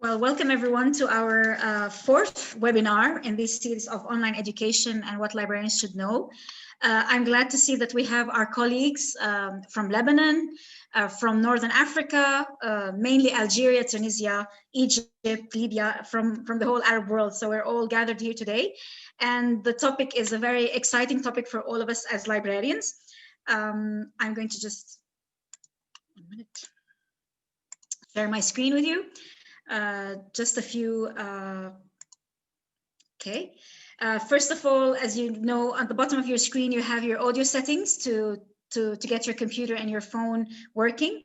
Well, welcome everyone to our fourth webinar in this series of online education and what librarians should know. I'm glad to see that we have our colleagues from Lebanon, from Northern Africa, mainly Algeria, Tunisia, Egypt, Libya, from the whole Arab world. So we're all gathered here today. And the topic is a very exciting topic for all of us as librarians. I'm going to just share my screen with you. Just a few, okay. First of all, as you know, at the bottom of your screen, you have your audio settings to get your computer and your phone working.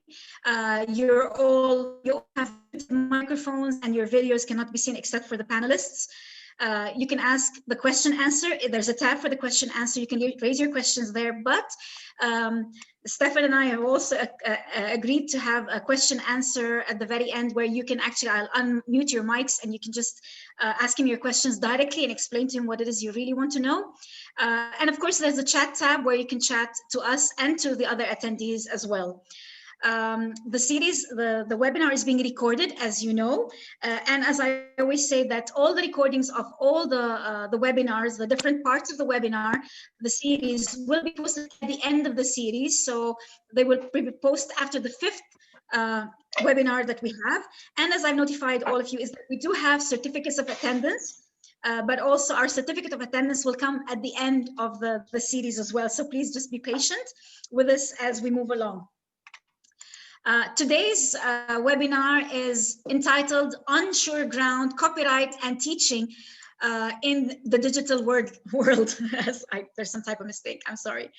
You all have microphones and your videos cannot be seen except for the panelists. You can ask the question answer. There's a tab for the question answer. You can raise your questions there, but Stefan and I have also agreed to have a question answer at the very end where you can actually, I'll unmute your mics and you can just ask him your questions directly and explain to him what it is you really want to know. And of course, there's a chat tab where you can chat to us and to the other attendees as well. The series, the webinar is being recorded, as you know, and as I always say that all the recordings of all the webinars, the different parts of the webinar, the series will be posted at the end of the series. So they will be posted after the fifth webinar that we have. And as I've notified all of you is that we do have certificates of attendance, but also our certificate of attendance will come at the end of the series as well. So please just be patient with us as we move along. Today's webinar is entitled Unsure Ground, Copyright and Teaching in the Digital World. There's some type of mistake, I'm sorry.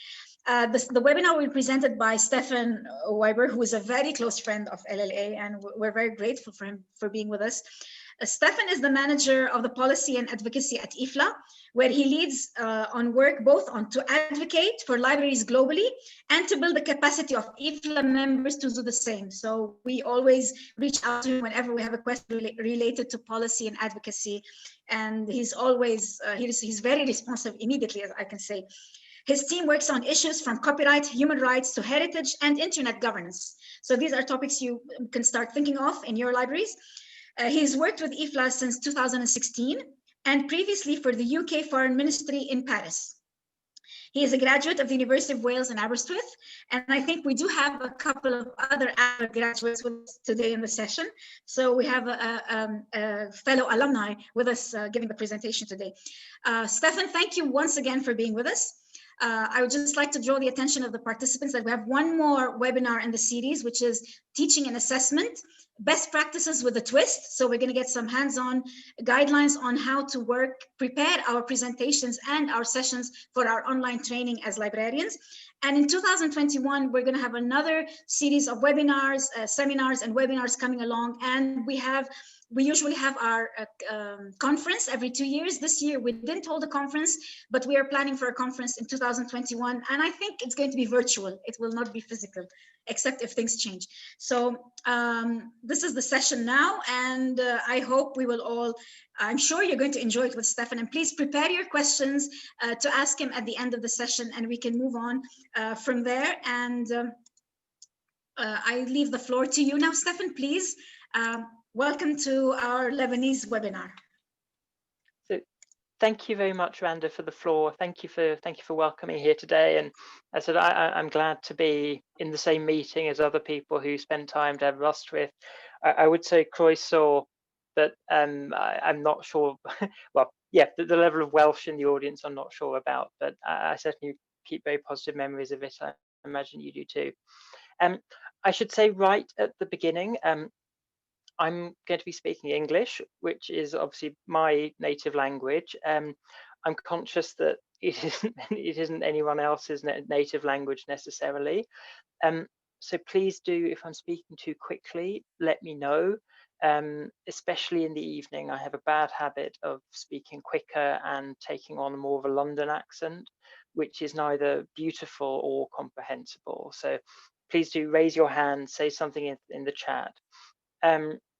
The webinar will be presented by Stefan Weiber, who is a very close friend of LLA, and we're very grateful for him for being with us. Stefan is the manager of the policy and advocacy at IFLA, where he leads on work both on to advocate for libraries globally and to build the capacity of IFLA members to do the same. So we always reach out to him whenever we have a question related to policy and advocacy. And he's always, he's very responsive immediately, as I can say. His team works on issues from copyright, human rights to heritage and internet governance. So these are topics you can start thinking of in your libraries. He's worked with IFLA since 2016 and previously for the UK Foreign Ministry in Paris. He is a graduate of the University of Wales in Aberystwyth, and I think we do have a couple of other graduates with us today in the session. So we have a fellow alumni with us giving the presentation today. Stefan, thank you once again for being with us. I would just like to draw the attention of the participants that we have one more webinar in the series, which is teaching and assessment, best practices with a twist. So we're going to get some hands-on guidelines on how to prepare our presentations and our sessions for our online training as librarians. And in 2021, we're going to have another series of webinars, seminars and webinars coming along. And we usually have our conference every 2 years. This year, we didn't hold a conference, but we are planning for a conference in 2021. And I think it's going to be virtual. It will not be physical, except if things change. So this is the session now. And I hope we will all, I'm sure you're going to enjoy it with Stefan. And please prepare your questions to ask him at the end of the session, and we can move on from there. And I leave the floor to you now, Stefan, please. Welcome to our Lebanese webinar. So, thank you very much, Randa, for the floor. Thank you for welcoming me here today. And as I said, I'm glad to be in the same meeting as other people who spend time to have rust with. I would say Croeso, but I'm not sure. Well, yeah, the level of Welsh in the audience I'm not sure about, but I certainly keep very positive memories of it. I imagine you do too. I should say right at the beginning, I'm going to be speaking English, which is obviously my native language. I'm conscious that it isn't anyone else's native language necessarily. So please do, if I'm speaking too quickly, let me know. Especially in the evening, I have a bad habit of speaking quicker and taking on more of a London accent, which is neither beautiful or comprehensible. So please do raise your hand, say something in the chat.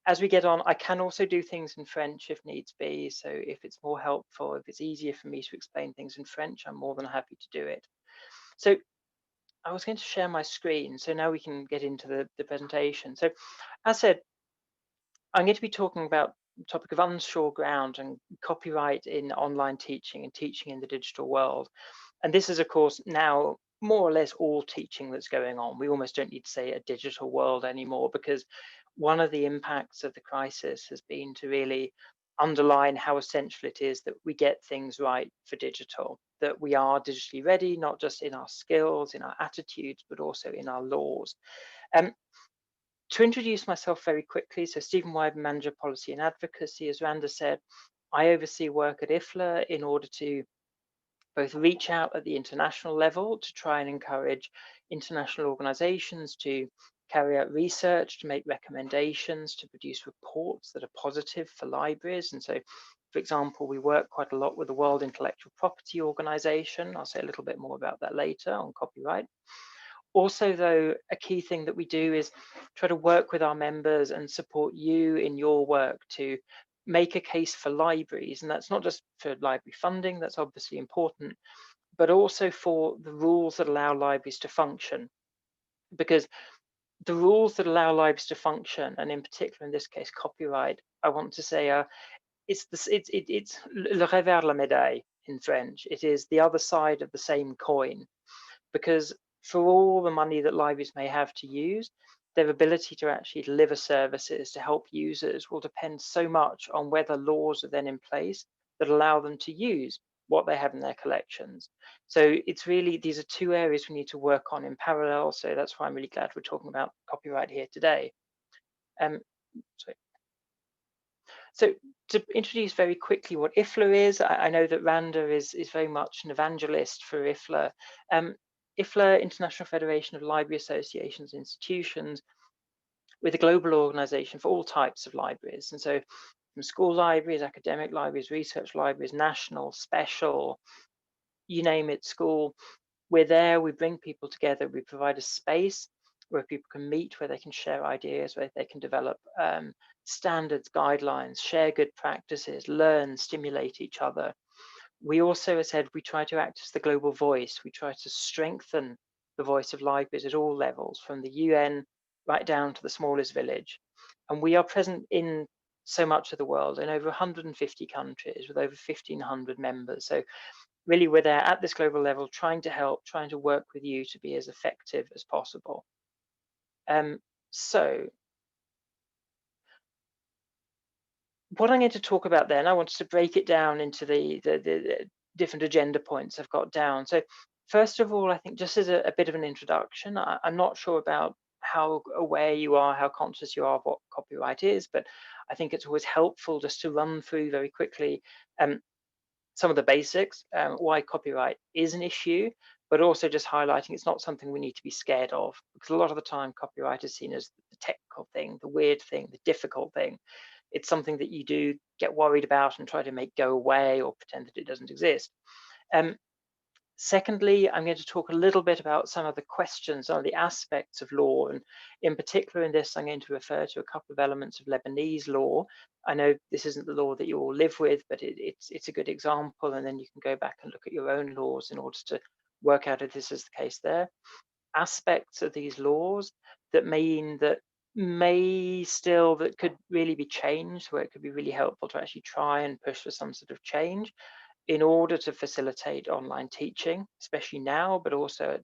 As we get on, I can also do things in French if needs be. So if it's more helpful, if it's easier for me to explain things in French, I'm more than happy to do it. So I was going to share my screen. So now we can get into the presentation. So as said, I'm going to be talking about the topic of unsure ground and copyright in online teaching and teaching in the digital world. And this is, of course, now more or less all teaching that's going on. We almost don't need to say a digital world anymore, because one of the impacts of the crisis has been to really underline how essential it is that we get things right for digital, that we are digitally ready, not just in our skills, in our attitudes, but also in our laws. Um, to introduce myself very quickly, so Stephen Wyden, Manager Policy and Advocacy. As Randa said, I oversee work at IFLA in order to both reach out at the international level to try and encourage international organizations to carry out research, to make recommendations, to produce reports that are positive for libraries. And so, for example, we work quite a lot with the World Intellectual Property Organization. I'll say a little bit more about that later on copyright. Also, though, a key thing that we do is try to work with our members and support you in your work to make a case for libraries. And that's not just for library funding, that's obviously important, but also for the rules that allow libraries to function. Because the rules that allow libraries to function, and in particular in this case copyright, I want to say it's le revers de la médaille in French. It is the other side of the same coin, because for all the money that libraries may have to use, their ability to actually deliver services to help users will depend so much on whether laws are then in place that allow them to use what they have in their collections. So it's really, these are two areas we need to work on in parallel. So that's why I'm really glad we're talking about copyright here today. Sorry. So to introduce very quickly what IFLA is, I know that Randa is very much an evangelist for IFLA. IFLA, International Federation of Library Associations and Institutions, with a global organization for all types of libraries. And so from school libraries, academic libraries, research libraries, national, special, you name it, school, we're there, we bring people together, we provide a space where people can meet, where they can share ideas, where they can develop standards, guidelines, share good practices, learn, stimulate each other. We also, as I said, we try to act as the global voice. We try to strengthen the voice of libraries at all levels, from the UN right down to the smallest village. And we are present in so much of the world, in over 150 countries with over 1,500 members. So really, we're there at this global level, trying to help, trying to work with you to be as effective as possible. So what I'm going to talk about then, I wanted to break it down into the different agenda points I've got down. So first of all, I think just as a bit of an introduction, I'm not sure about how aware you are, how conscious you are of what copyright is, but I think it's always helpful just to run through very quickly some of the basics, why copyright is an issue, but also just highlighting it's not something we need to be scared of, because a lot of the time copyright is seen as the technical thing, the weird thing, the difficult thing. It's something that you do get worried about and try to make go away or pretend that it doesn't exist. Secondly, I'm going to talk a little bit about some of the questions, some of the aspects of law. And in particular in this, I'm going to refer to a couple of elements of Lebanese law. I know this isn't the law that you all live with, but it's a good example. And then you can go back and look at your own laws in order to work out if this is the case there. Aspects of these laws that mean that that could really be changed, where it could be really helpful to actually try and push for some sort of change in order to facilitate online teaching, especially now, but also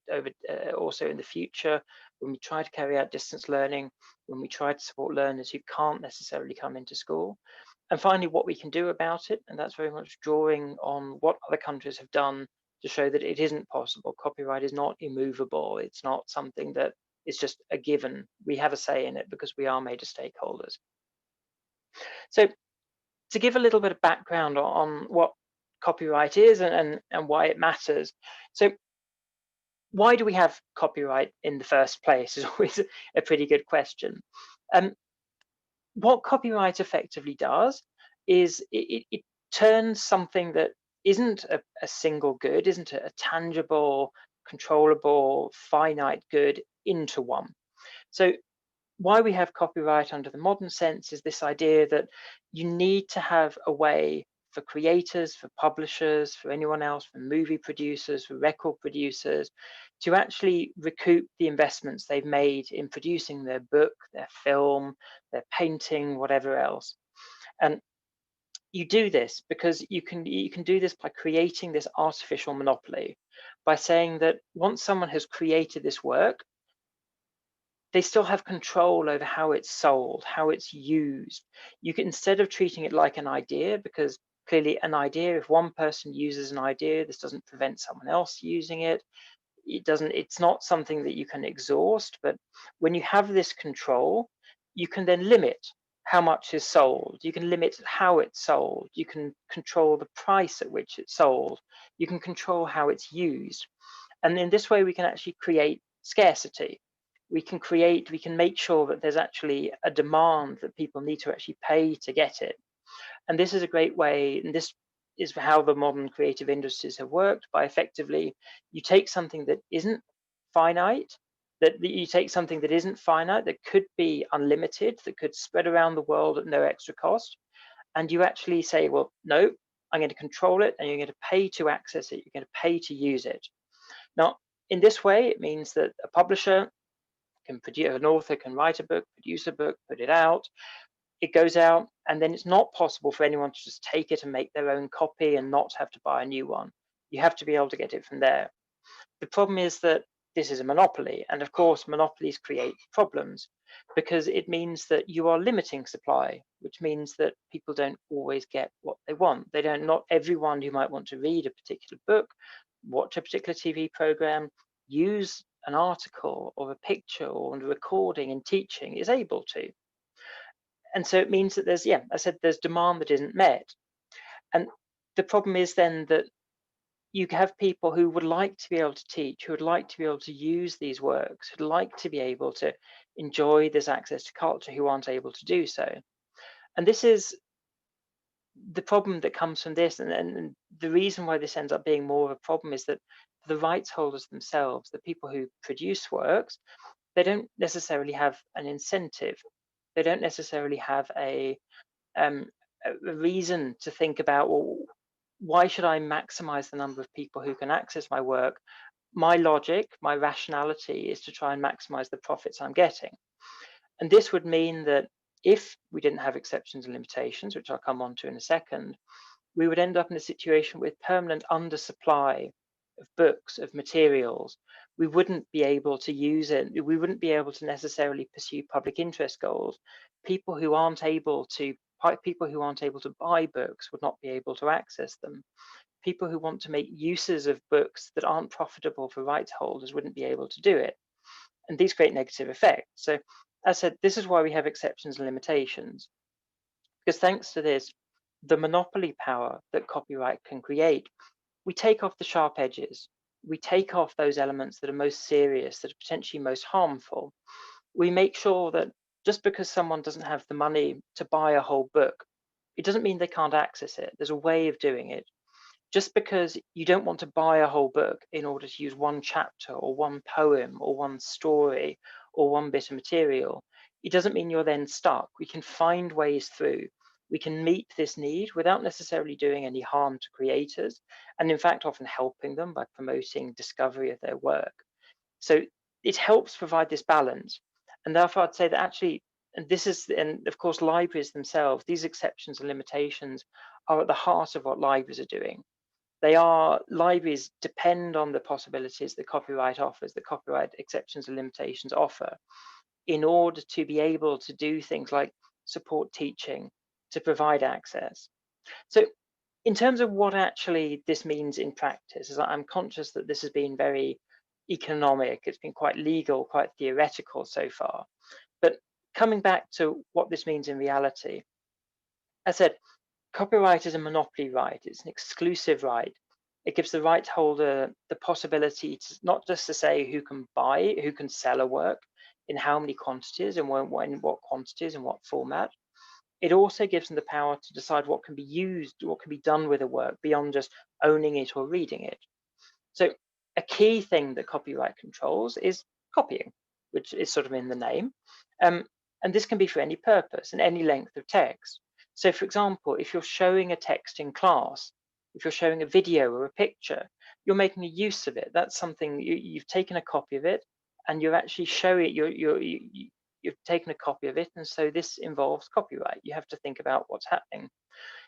also in the future, when we try to carry out distance learning, when we try to support learners who can't necessarily come into school. And finally, what we can do about it, and that's very much drawing on what other countries have done to show that it isn't possible. Copyright is not immovable. It's not something that is just a given. We have a say in it because we are major stakeholders. So to give a little bit of background on what copyright is and why it matters. So why do we have copyright in the first place is always a pretty good question. What copyright effectively does is it turns something that isn't a single good, isn't a tangible, controllable, finite good into one. So why we have copyright under the modern sense is this idea that you need to have a way for creators, for publishers, for anyone else, for movie producers, for record producers, to actually recoup the investments they've made in producing their book, their film, their painting, whatever else. And you do this because you can do this by creating this artificial monopoly, by saying that once someone has created this work, they still have control over how it's sold, how it's used. You can, instead of treating it like an idea, because clearly an idea, if one person uses an idea, this doesn't prevent someone else using it. It's not something that you can exhaust, but when you have this control, you can then limit how much is sold. You can limit how it's sold. You can control the price at which it's sold. You can control how it's used. And in this way, we can actually create scarcity. We can make sure that there's actually a demand that people need to actually pay to get it. And this is a great way, and this is how the modern creative industries have worked, by effectively, you take something that isn't finite, that could be unlimited, that could spread around the world at no extra cost, and you actually say, well, no, I'm going to control it, and you're going to pay to access it, you're going to pay to use it. Now, in this way, it means that a publisher can produce, an author can write a book, produce a book, put it out, it goes out, and then it's not possible for anyone to just take it and make their own copy and not have to buy a new one. You have to be able to get it from there. The problem is that this is a monopoly, and of course monopolies create problems, because it means that you are limiting supply, which means that people don't always get what they want. Not everyone who might want to read a particular book, watch a particular TV program, use an article or a picture or a recording in teaching is able to. And so it means that there's demand that isn't met. And the problem is then that you have people who would like to be able to teach, who would like to be able to use these works, who'd like to be able to enjoy this access to culture, who aren't able to do so. And this is the problem that comes from this. And the reason why this ends up being more of a problem is that the rights holders themselves, the people who produce works, they don't necessarily have an incentive. They don't necessarily have a reason to think about, well, why should I maximize the number of people who can access my work? My logic, my rationality is to try and maximize the profits I'm getting. And this would mean that if we didn't have exceptions and limitations, which I'll come on to in a second, we would end up in a situation with permanent undersupply of books, of materials. We wouldn't be able to use it. We wouldn't be able to necessarily pursue public interest goals. People who aren't able to buy books would not be able to access them. People who want to make uses of books that aren't profitable for rights holders wouldn't be able to do it. And these create negative effects. So as I said, this is why we have exceptions and limitations. Because thanks to this, the monopoly power that copyright can create, we take off the sharp edges. We take off those elements that are most serious, that are potentially most harmful. We make sure that just because someone doesn't have the money to buy a whole book, it doesn't mean they can't access it. There's a way of doing it. Just because you don't want to buy a whole book in order to use one chapter or one poem or one story or one bit of material, it doesn't mean you're then stuck. We can find ways through. We can meet this need without necessarily doing any harm to creators, and in fact often helping them by promoting discovery of their work. So it helps provide this balance. And therefore I'd say that actually, and of course libraries themselves, these exceptions and limitations are at the heart of what libraries are doing. Libraries depend on the possibilities that copyright offers, the copyright exceptions and limitations offer, in order to be able to do things like support teaching, to provide access. So in terms of what actually this means in practice, as I'm conscious that this has been very economic, it's been quite legal, quite theoretical so far. But coming back to what this means in reality, as I said, copyright is a monopoly right. It's an exclusive right. It gives the right holder the possibility to not just to say who can sell a work, in how many quantities and when what quantities and what format. It also gives them the power to decide what can be used, what can be done with a work beyond just owning it or reading it. So a key thing that copyright controls is copying, which is sort of in the name. And this can be for any purpose and any length of text. So for example, if you're showing a text in class, if you're showing a video or a picture, you're making a use of it. That's something you've taken a copy of it, and you're actually showing it. You've taken a copy of it, and so this involves copyright. You have to think about what's happening.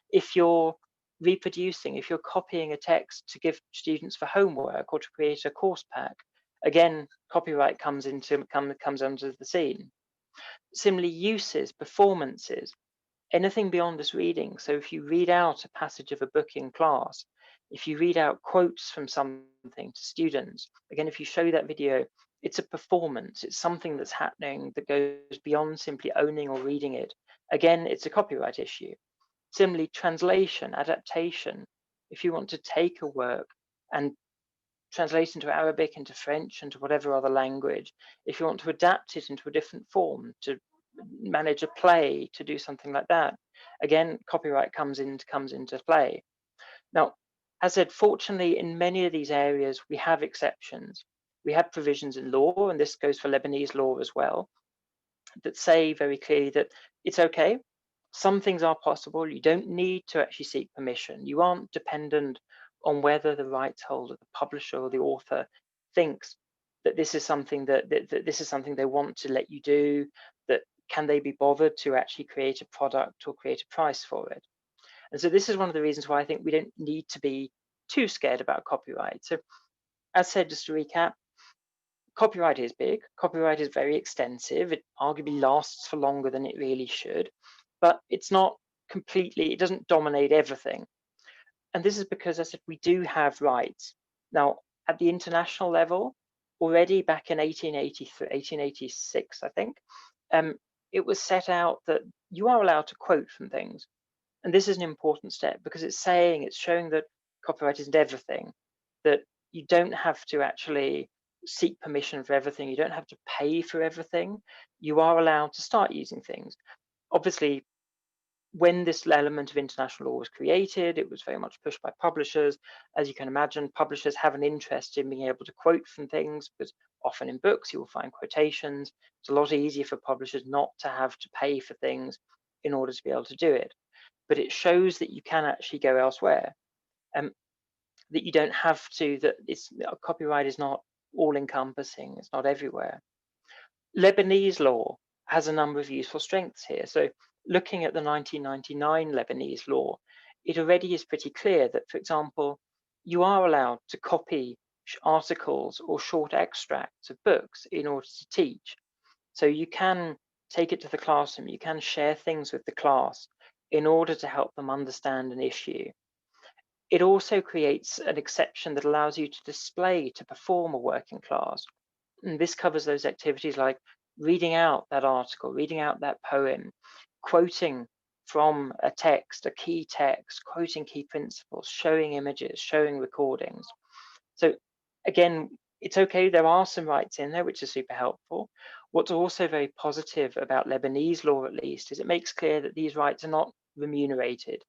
If you're reproducing, if you're copying a text to give students for homework or to create a course pack, again, copyright comes under the scene. Similarly, uses, performances, anything beyond just reading. So if you read out a passage of a book in class, if you read out quotes from something to students, again, if you show that video, it's a performance. It's something that's happening that goes beyond simply owning or reading it. Again, it's a copyright issue. Similarly, translation, adaptation. If you want to take a work and translate into Arabic, into French, into whatever other language, if you want to adapt it into a different form, to manage a play, to do something like that, again, copyright comes into play. Now, as I said, fortunately, in many of these areas, we have exceptions. We have provisions in law, and this goes for Lebanese law as well, that say very clearly that it's okay. Some things are possible. You don't need to actually seek permission. You aren't dependent on whether the rights holder, the publisher, or the author thinks that this is something that this is something they want to let you do. That can they be bothered to actually create a product or create a price for it? And so this is one of the reasons why I think we don't need to be too scared about copyright. So, as said, just to recap, copyright is big. Copyright is very extensive. It arguably lasts for longer than it really should, but it's not completely, it doesn't dominate everything. And this is because, as I said, we do have rights. Now, at the international level, already back in 1883, 1886, I think, it was set out that you are allowed to quote from things. And this is an important step because it's showing that copyright isn't everything, that you don't have to actually seek permission for everything. You don't have to pay for everything. You are allowed to start using things. Obviously, when this element of international law was created, it was very much pushed by publishers. As you can imagine, publishers have an interest in being able to quote from things because often in books you will find quotations. It's a lot easier for publishers not to have to pay for things in order to be able to do it. But it shows that you can actually go elsewhere, that you don't have to, that copyright is not all encompassing, it's not everywhere. Lebanese law has a number of useful strengths here. So looking at the 1999 Lebanese law, it already is pretty clear that, for example, you are allowed to copy articles or short extracts of books in order to teach. So you can take it to the classroom, you can share things with the class in order to help them understand an issue. It also creates an exception that allows you to display, to perform a work in class. And this covers those activities like reading out that article, reading out that poem, quoting from a text, a key text, quoting key principles, showing images, showing recordings. So again, it's okay, there are some rights in there, which is super helpful. What's also very positive about Lebanese law, at least, is it makes clear that these rights are not remunerated.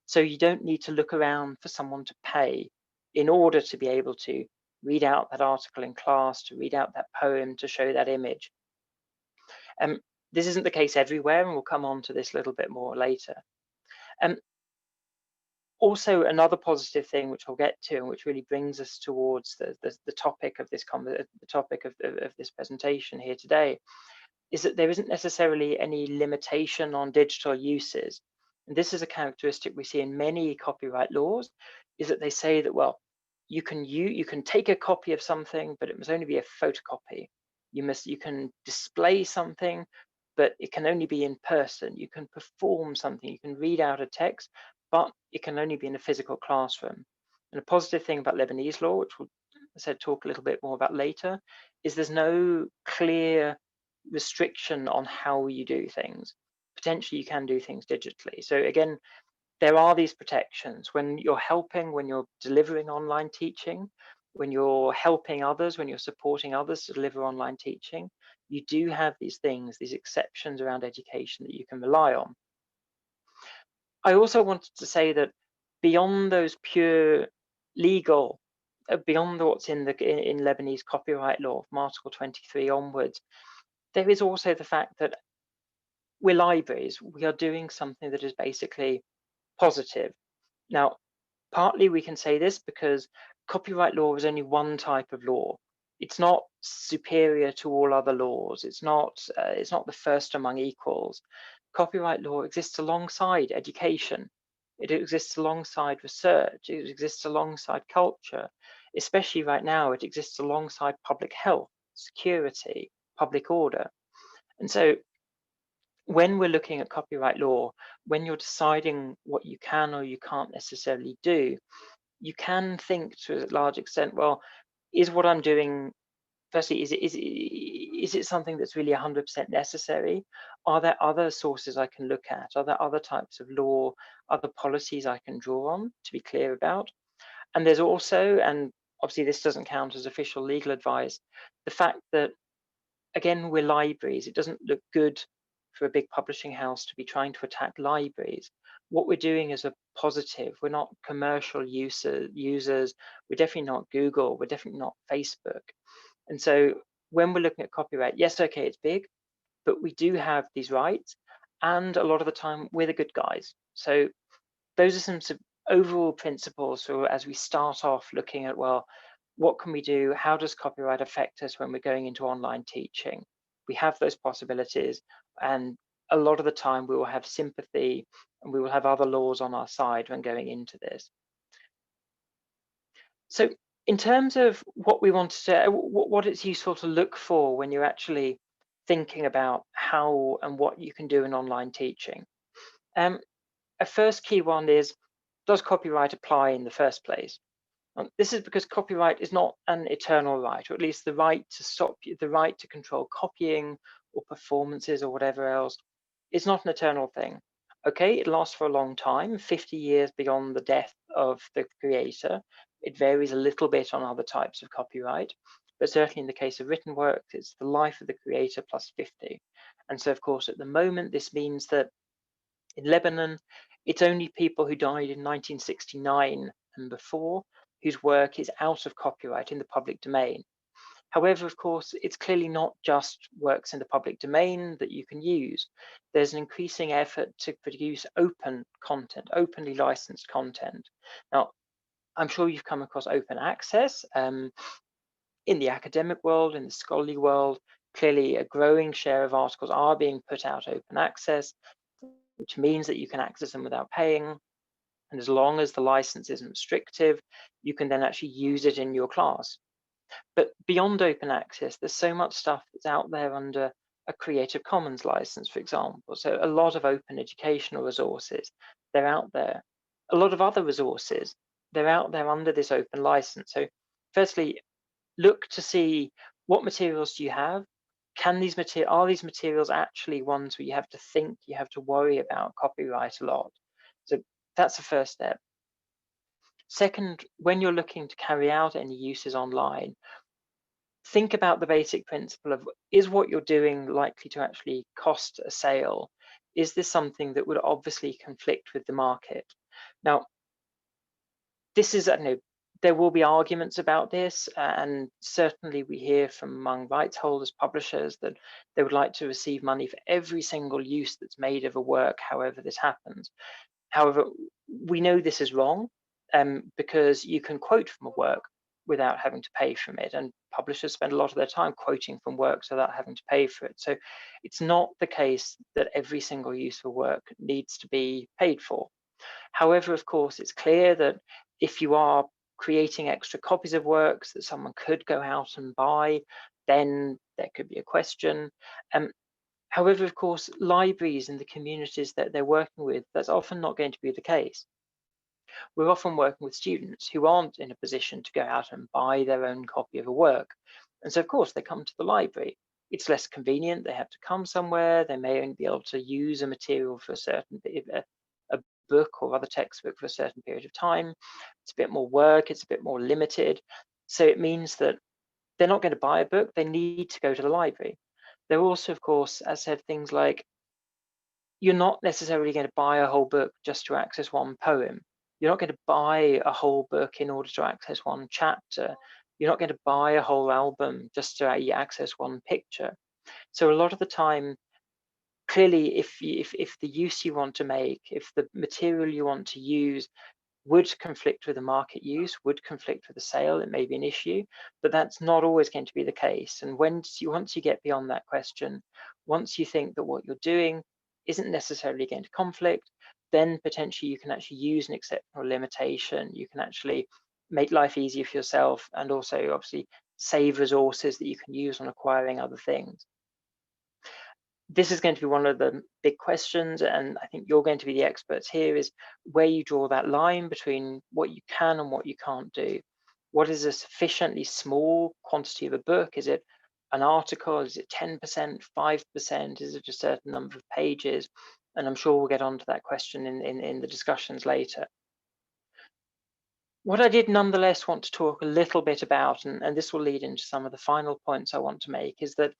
So you don't need to look around for someone to pay in order to be able to read out that article in class, to read out that poem, to show that image. This isn't the case everywhere, and we'll come on to this a little bit more later. Also, another positive thing, which I'll get to, and which really brings us towards the topic of this of this presentation here today, is that there isn't necessarily any limitation on digital uses. And this is a characteristic we see in many copyright laws, is that they say that, well, you can take a copy of something, but it must only be a photocopy. You can display something, but it can only be in person. You can perform something, you can read out a text, but it can only be in a physical classroom. And a positive thing about Lebanese law, which we'll, as I said, talk a little bit more about later, is there's no clear restriction on how you do things. Potentially you can do things digitally. So again, there are these protections when you're helping, when you're delivering online teaching, when you're helping others, when you're supporting others to deliver online teaching, you do have these things, these exceptions around education that you can rely on. I also wanted to say that beyond those pure legal, beyond what's in Lebanese copyright law from Article 23 onwards, there is also the fact that we're libraries. We are doing something that is basically positive. Now, partly we can say this because copyright law is only one type of law. It's not superior to all other laws. It's not the first among equals. Copyright law exists alongside education. It exists alongside research. It exists alongside culture. Especially right now, it exists alongside public health, security, public order. And so when we're looking at copyright law, when you're deciding what you can or you can't necessarily do, you can think to a large extent, well, is what I'm doing, firstly, is it something that's really 100% necessary? Are there other sources I can look at? Are there other types of law, other policies I can draw on, to be clear about? And there's also, and obviously this doesn't count as official legal advice, the fact that, again, we're libraries. It doesn't look good for a big publishing house to be trying to attack libraries. What we're doing is a positive. We're not commercial users. We're definitely not Google. We're definitely not Facebook. And so when we're looking at copyright, yes, okay, it's big, but we do have these rights. And a lot of the time, we're the good guys. So those are some overall principles. So as we start off looking at, well, what can we do? How does copyright affect us when we're going into online teaching? We have those possibilities, and a lot of the time we will have sympathy and we will have other laws on our side when going into this. So in terms of what we want to, what it's useful to look for when you're actually thinking about how and what you can do in online teaching. A first key one is, does copyright apply in the first place? This is because copyright is not an eternal right, or at least the right to stop, the right to control copying or performances or whatever else is not an eternal thing. Okay, it lasts for a long time, 50 years beyond the death of the creator. It varies a little bit on other types of copyright, but certainly in the case of written works, it's the life of the creator plus 50. And so, of course, at the moment, this means that in Lebanon, it's only people who died in 1969 and before whose work is out of copyright in the public domain. However, of course, it's clearly not just works in the public domain that you can use. There's an increasing effort to produce open content, openly licensed content. Now, I'm sure you've come across open access in the academic world, in the scholarly world. Clearly, a growing share of articles are being put out open access, which means that you can access them without paying. And as long as the license isn't restrictive, you can then actually use it in your class. But beyond open access, there's so much stuff that's out there under a Creative Commons license, for example. So a lot of open educational resources, they're out there. A lot of other resources, they're out there under this open license. So firstly, look to see what materials do you have? Are these materials actually ones where you have to think, you have to worry about copyright a lot? So that's the first step. Second, when you're looking to carry out any uses online, think about the basic principle of, is what you're doing likely to actually cost a sale? Is this something that would obviously conflict with the market? Now, this is, I know, there will be arguments about this, and certainly we hear from among rights holders, publishers, that they would like to receive money for every single use that's made of a work, however this happens. However, we know this is wrong, because you can quote from a work without having to pay from it, and publishers spend a lot of their time quoting from works without having to pay for it. So it's not the case that every single use of work needs to be paid for. However, of course, it's clear that if you are creating extra copies of works that someone could go out and buy, then there could be a question. However, of course, libraries and the communities that they're working with, that's often not going to be the case. We're often working with students who aren't in a position to go out and buy their own copy of a work. And so, of course, they come to the library. It's less convenient. They have to come somewhere. They may only be able to use a material for a certain a book or other textbook for a certain period of time. It's a bit more work. It's a bit more limited. So it means that they're not going to buy a book. They need to go to the library. There are also, of course, as I said, things like, you're not necessarily going to buy a whole book just to access one poem. You're not going to buy a whole book in order to access one chapter. You're not going to buy a whole album just to access one picture. So a lot of the time, clearly, if the use you want to make, if the material you want to use would conflict with the market use, would conflict with the sale. It may be an issue, but that's not always going to be the case. And once you get beyond that question, once you think that what you're doing isn't necessarily going to conflict, then potentially you can actually use an exceptional limitation. You can actually make life easier for yourself, and also obviously save resources that you can use on acquiring other things. This is going to be one of the big questions, and I think you're going to be the experts here, is where you draw that line between what you can and what you can't do. What is a sufficiently small quantity of a book? Is it an article? Is it 10%, 5%? Is it a certain number of pages? And I'm sure we'll get onto that question in the discussions later. What I did nonetheless want to talk a little bit about, and this will lead into some of the final points I want to make, is that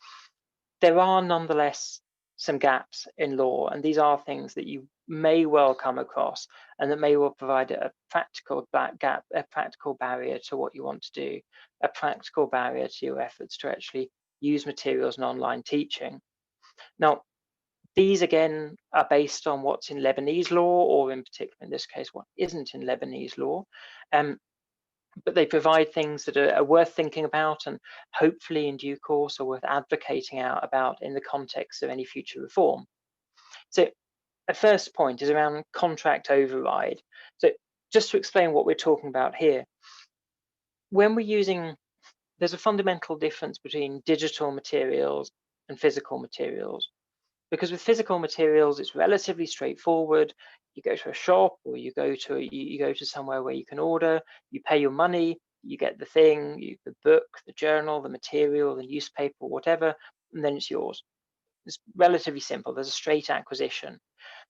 there are nonetheless some gaps in law, and these are things that you may well come across and that may well provide a practical gap, a practical barrier to what you want to do, a practical barrier to your efforts to actually use materials in online teaching. Now, these again are based on what's in Lebanese law, or in particular in this case, what isn't in Lebanese law. But they provide things that are worth thinking about, and hopefully in due course are worth advocating out about in the context of any future reform. So a first point is around contract override. So just to explain what we're talking about here, when we're using, there's a fundamental difference between digital materials and physical materials. Because with physical materials, it's relatively straightforward. You go to a shop, or you go to somewhere where you can order, you pay your money, you get the thing, the book, the journal, the material, the newspaper, whatever, and then it's yours. It's relatively simple. There's a straight acquisition.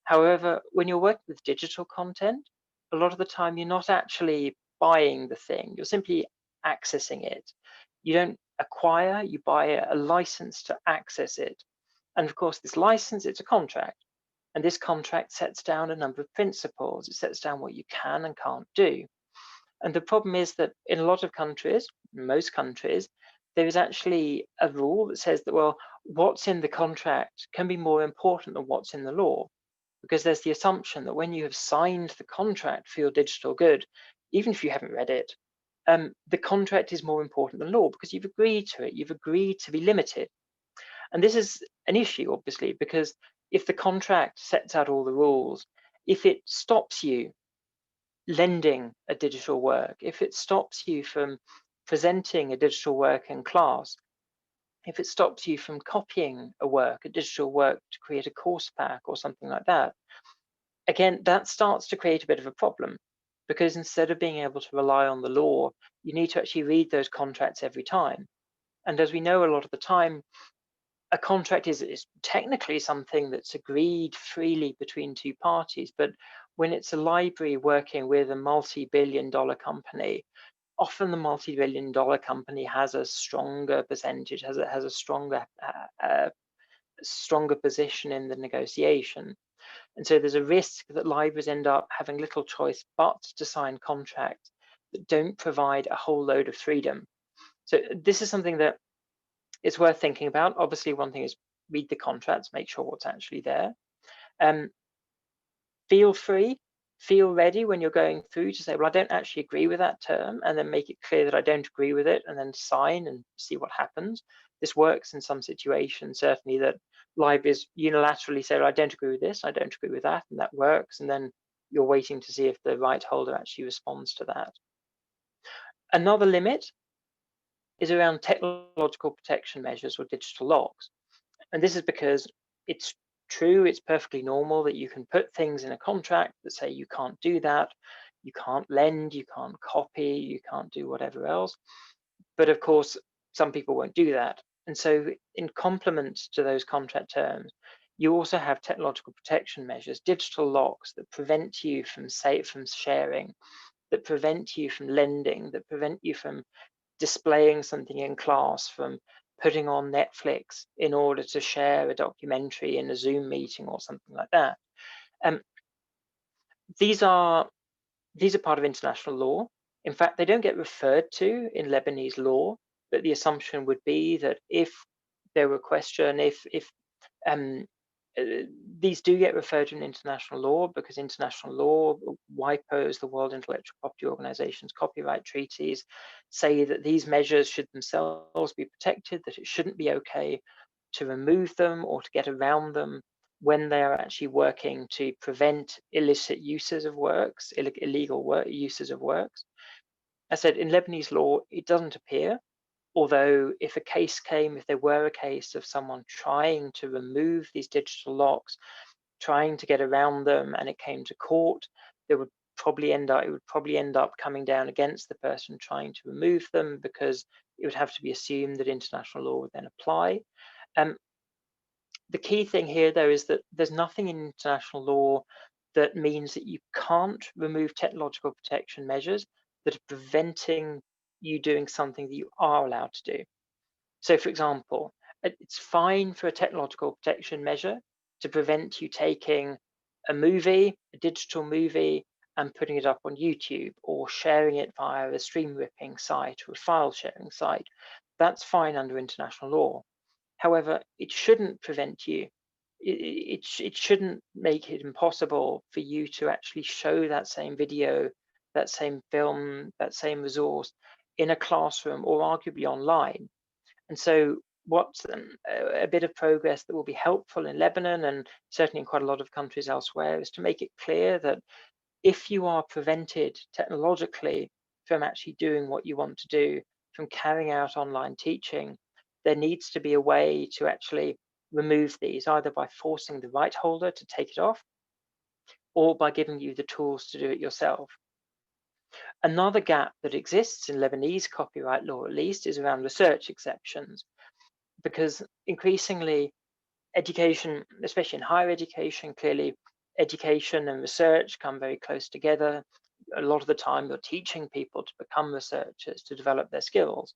However, when you're working with digital content, a lot of the time you're not actually buying the thing, you're simply accessing it. You don't acquire, you buy a license to access it. And of course, this license, it's a contract. And this contract sets down a number of principles. It sets down what you can and can't do. And the problem is that in a lot of countries, most countries, there is actually a rule that says that, well, what's in the contract can be more important than what's in the law. Because there's the assumption that when you have signed the contract for your digital good, even if you haven't read it, the contract is more important than law, because you've agreed to it. You've agreed to be limited. And this is an issue, obviously, because if the contract sets out all the rules, if it stops you lending a digital work, if it stops you from presenting a digital work in class, if it stops you from copying a digital work to create a course pack or something like that, again, that starts to create a bit of a problem, because instead of being able to rely on the law, you need to actually read those contracts every time. And as we know, a lot of the time, a contract is technically something that's agreed freely between two parties, but when it's a library working with a multi-billion-dollar company, often the multi-billion-dollar company has a stronger percentage, has a stronger position in the negotiation. And so there's a risk that libraries end up having little choice but to sign contracts that don't provide a whole load of freedom. So this is something that it's worth thinking about. Obviously, one thing is read the contracts, make sure what's actually there. Feel free, feel ready when you're going through to say, well, I don't actually agree with that term, and then make it clear that I don't agree with it, and then sign and see what happens. This works in some situations, certainly, that libraries unilaterally say, well, I don't agree with this, I don't agree with that, and that works. And then you're waiting to see if the right holder actually responds to that. Another limit is around technological protection measures or digital locks. And this is because it's true, it's perfectly normal that you can put things in a contract that say you can't do that, you can't lend, you can't copy, you can't do whatever else. But of course, some people won't do that. And so in complement to those contract terms, you also have technological protection measures, digital locks that prevent you from sharing, that prevent you from lending, that prevent you from displaying something in class, from putting on Netflix in order to share a documentary in a Zoom meeting or something like that. These are part of international law. In fact, they don't get referred to in Lebanese law, but the assumption would be that if there were a question, if these do get referred to in international law because international law, WIPO's, the World Intellectual Property Organization's copyright treaties, say that these measures should themselves be protected, that it shouldn't be okay to remove them or to get around them when they are actually working to prevent illicit uses of works, illegal uses of works. I said in Lebanese law, it doesn't appear, although if there were a case of someone trying to remove these digital locks, trying to get around them, and it came to court, it would probably end up coming down against the person trying to remove them, because it would have to be assumed that international law would then apply. The key thing here, though, is that there's nothing in international law that means that you can't remove technological protection measures that are preventing you doing something that you are allowed to do. So, for example, it's fine for a technological protection measure to prevent you taking a digital movie, and putting it up on YouTube or sharing it via a stream ripping site or a file sharing site. That's fine under international law. However, it shouldn't prevent you. It shouldn't make it impossible for you to actually show that same video, that same film, that same resource in a classroom or arguably online. And so what's a bit of progress that will be helpful in Lebanon and certainly in quite a lot of countries elsewhere is to make it clear that if you are prevented technologically from actually doing what you want to do, from carrying out online teaching, there needs to be a way to actually remove these, either by forcing the right holder to take it off or by giving you the tools to do it yourself. Another gap that exists in Lebanese copyright law, at least, is around research exceptions, because increasingly education, especially in higher education, clearly education and research come very close together. A lot of the time you're teaching people to become researchers, to develop their skills.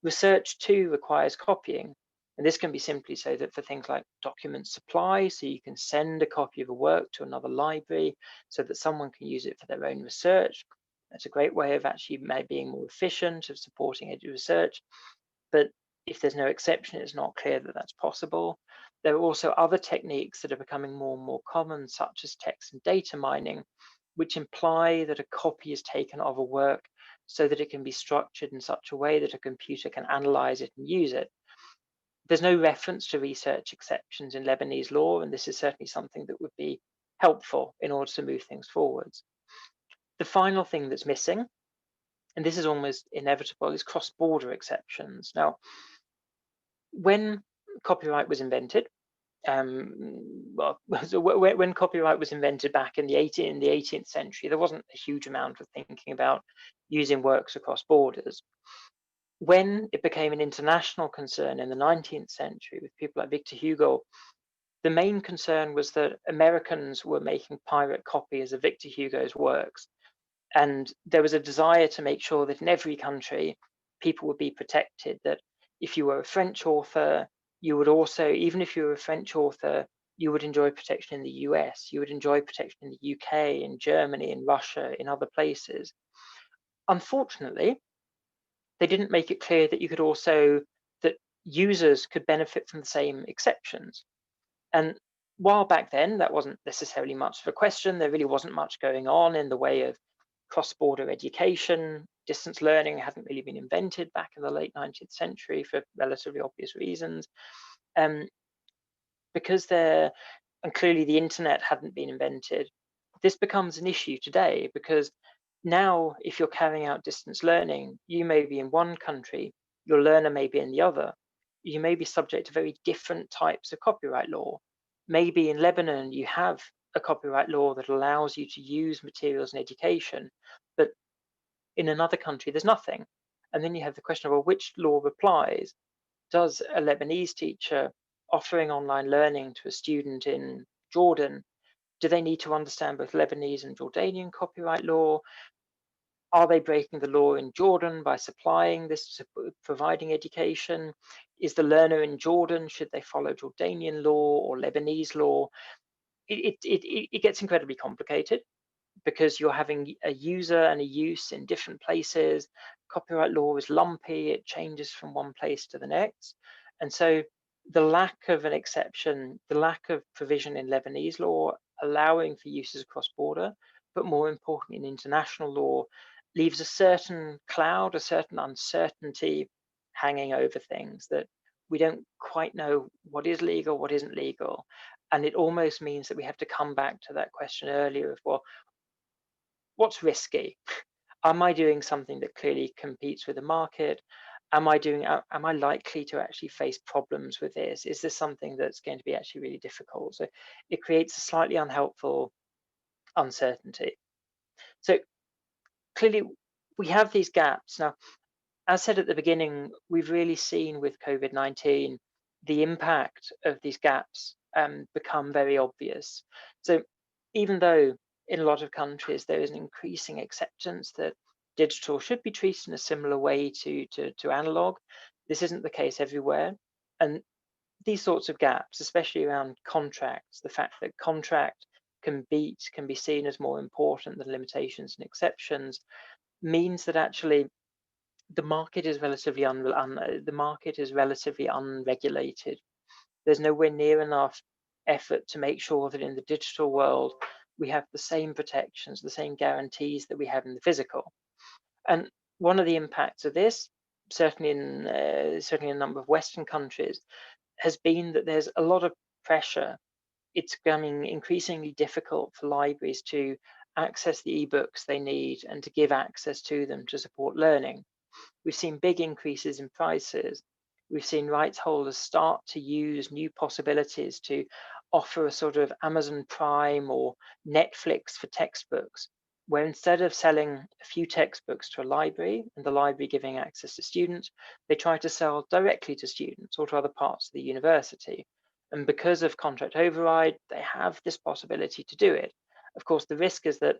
Research too requires copying. And this can be simply so that for things like document supply, so you can send a copy of a work to another library so that someone can use it for their own research. That's a great way of actually being more efficient, of supporting research. But if there's no exception, it's not clear that that's possible. There are also other techniques that are becoming more and more common, such as text and data mining, which imply that a copy is taken of a work so that it can be structured in such a way that a computer can analyze it and use it. There's no reference to research exceptions in Lebanese law, and this is certainly something that would be helpful in order to move things forwards. The final thing that's missing, and this is almost inevitable, is cross-border exceptions. Now, when copyright was invented, when copyright was invented back in the 18th century, there wasn't a huge amount of thinking about using works across borders. When it became an international concern in the 19th century with people like Victor Hugo, the main concern was that Americans were making pirate copies of Victor Hugo's works. And there was a desire to make sure that in every country, people would be protected, that if you were a French author, you would also, even if you were a French author, you would enjoy protection in the US, you would enjoy protection in the UK, in Germany, in Russia, in other places. Unfortunately, they didn't make it clear that that users could benefit from the same exceptions. And while back then that wasn't necessarily much of a question, there really wasn't much going on in the way of cross-border education. Distance learning hadn't really been invented back in the late 19th century for relatively obvious reasons. And clearly the internet hadn't been invented, this becomes an issue today, because now if you're carrying out distance learning, you may be in one country, your learner may be in the other. You may be subject to very different types of copyright law. Maybe in Lebanon, you have a copyright law that allows you to use materials in education, but in another country, there's nothing. And then you have the question of, well, which law applies? Does a Lebanese teacher offering online learning to a student in Jordan, do they need to understand both Lebanese and Jordanian copyright law? Are they breaking the law in Jordan by supplying this, providing education? Is the learner in Jordan, should they follow Jordanian law or Lebanese law? It gets incredibly complicated, because you're having a user and a use in different places. Copyright law is lumpy, it changes from one place to the next. And so the lack of an exception, the lack of provision in Lebanese law allowing for uses across border, but more importantly in international law, leaves a certain cloud, a certain uncertainty hanging over things, that we don't quite know what is legal, what isn't legal. And it almost means that we have to come back to that question earlier of, well, what's risky? Am I doing something that clearly competes with the market? Am I likely to actually face problems with this? Is this something that's going to be actually really difficult? So it creates a slightly unhelpful uncertainty. So clearly we have these gaps. Now, as said at the beginning, we've really seen with COVID-19 the impact of these gaps become very obvious. So even though in a lot of countries there is an increasing acceptance that digital should be treated in a similar way to analog, this isn't the case everywhere. And these sorts of gaps, especially around contracts, the fact that contract can be seen as more important than limitations and exceptions, means that actually the market is the market is relatively unregulated. There's nowhere near enough effort to make sure that in the digital world we have the same protections, the same guarantees that we have in the physical. And one of the impacts of this, certainly in a number of Western countries, has been that there's a lot of pressure. It's becoming increasingly difficult for libraries to access the ebooks they need and to give access to them to support learning. We've seen big increases in prices. We've seen rights holders start to use new possibilities to offer a sort of Amazon Prime or Netflix for textbooks, where instead of selling a few textbooks to a library and the library giving access to students, they try to sell directly to students or to other parts of the university. And because of contract override, they have this possibility to do it. Of course, the risk is that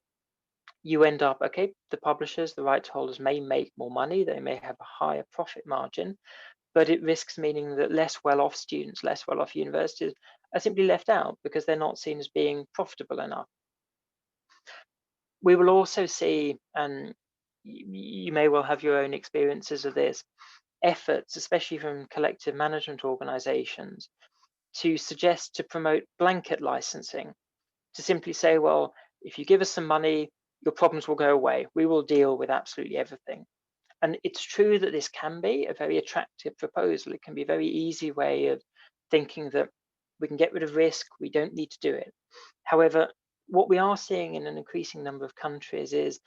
you end up, okay, the publishers, the rights holders may make more money, they may have a higher profit margin, but it risks meaning that less well-off students, less well-off universities are simply left out because they're not seen as being profitable enough. We will also see, and you may well have your own experiences of this, efforts, especially from collective management organizations, to suggest to promote blanket licensing, to simply say, well, if you give us some money, your problems will go away. We will deal with absolutely everything. And it's true that this can be a very attractive proposal. It can be a very easy way of thinking that we can get rid of risk, we don't need to do it. However, what we are seeing in an increasing number of countries is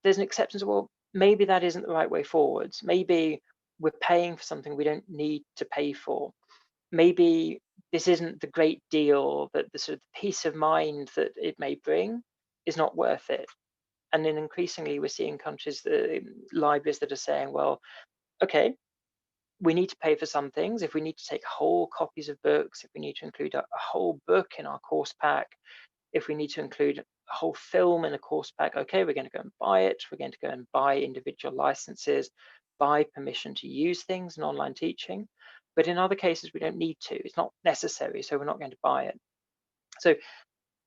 there's an acceptance of, well, maybe that isn't the right way forwards. Maybe we're paying for something we don't need to pay for. Maybe this isn't the great deal, that the sort of peace of mind that it may bring is not worth it. And then increasingly we're seeing countries, libraries that are saying, well, okay, we need to pay for some things. If we need to take whole copies of books, if we need to include a whole book in our course pack, if we need to include a whole film in a course pack, okay, we're going to go and buy it. We're going to go and buy individual licenses, buy permission to use things in online teaching. But in other cases, we don't need to. It's not necessary, so we're not going to buy it. So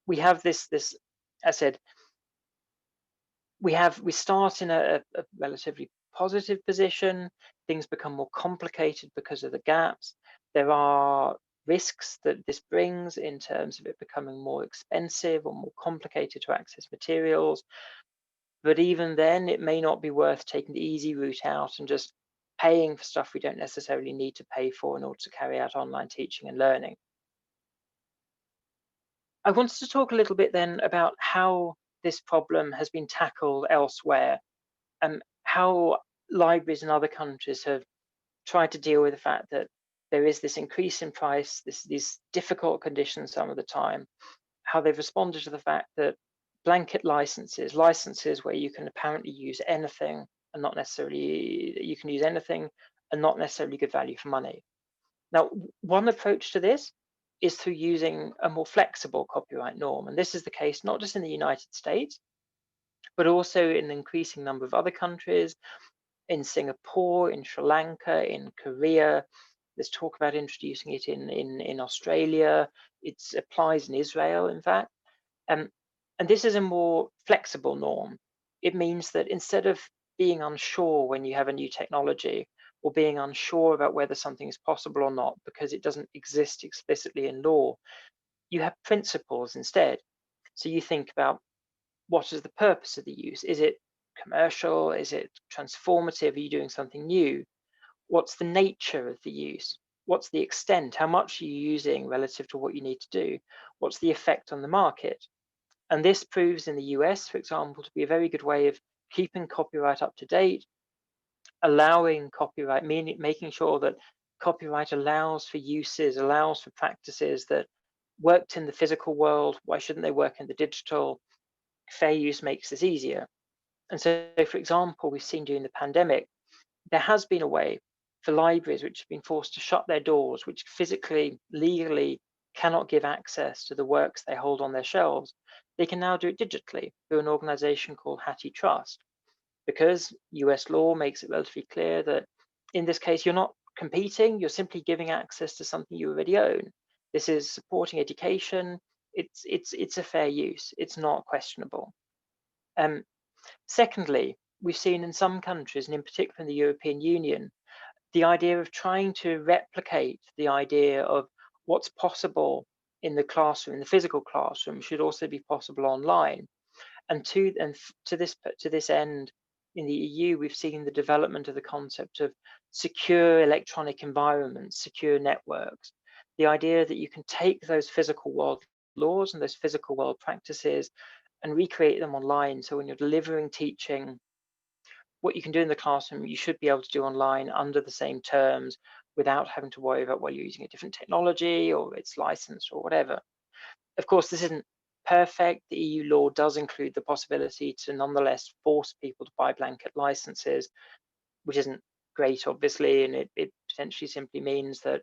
we have this, as I said, we start in a relatively positive position. Things become more complicated because of the gaps. There are risks that this brings in terms of it becoming more expensive or more complicated to access materials. But even then, it may not be worth taking the easy route out and just paying for stuff we don't necessarily need to pay for in order to carry out online teaching and learning. I wanted to talk a little bit then about how this problem has been tackled elsewhere, and how libraries in other countries have tried to deal with the fact that there is this increase in price, these difficult conditions some of the time, how they've responded to the fact that blanket licenses where you can apparently use anything and not necessarily, you can use anything and not necessarily good value for money. Now, one approach to this is through using a more flexible copyright norm. And this is the case not just in the United States, but also in an increasing number of other countries, in Singapore, in Sri Lanka, in Korea. There's talk about introducing it in Australia. It applies in Israel, in fact. And this is a more flexible norm. It means that instead of being unsure when you have a new technology, or being unsure about whether something is possible or not because it doesn't exist explicitly in law. You have principles instead. So you think about, what is the purpose of the use? Is it commercial? Is it transformative? Are you doing something new? What's the nature of the use? What's the extent? How much are you using relative to what you need to do? What's the effect on the market? And this proves in the US, for example, to be a very good way of keeping copyright up to date, allowing copyright, meaning making sure that copyright allows for uses, allows for practices that worked in the physical world. Why shouldn't they work in the digital? Fair use makes this easier. And so, for example, we've seen during the pandemic, there has been a way for libraries which have been forced to shut their doors, which physically, legally cannot give access to the works they hold on their shelves. They can now do it digitally through an organization called HathiTrust, because US law makes it relatively clear that in this case, you're not competing, you're simply giving access to something you already own. This is supporting education. It's a fair use. It's not questionable. Secondly, we've seen in some countries, and in particular in the European Union, the idea of trying to replicate the idea of what's possible in the classroom, in the physical classroom, should also be possible online. And to this end, in the EU, we've seen the development of the concept of secure electronic environments, secure networks. The idea that you can take those physical world laws and those physical world practices and recreate them online. So when you're delivering teaching, what you can do in the classroom, you should be able to do online under the same terms without having to worry about whether you're using a different technology or it's licensed or whatever. Of course, this isn't perfect. The EU law does include the possibility to nonetheless force people to buy blanket licenses, which isn't great, obviously, and it potentially simply means that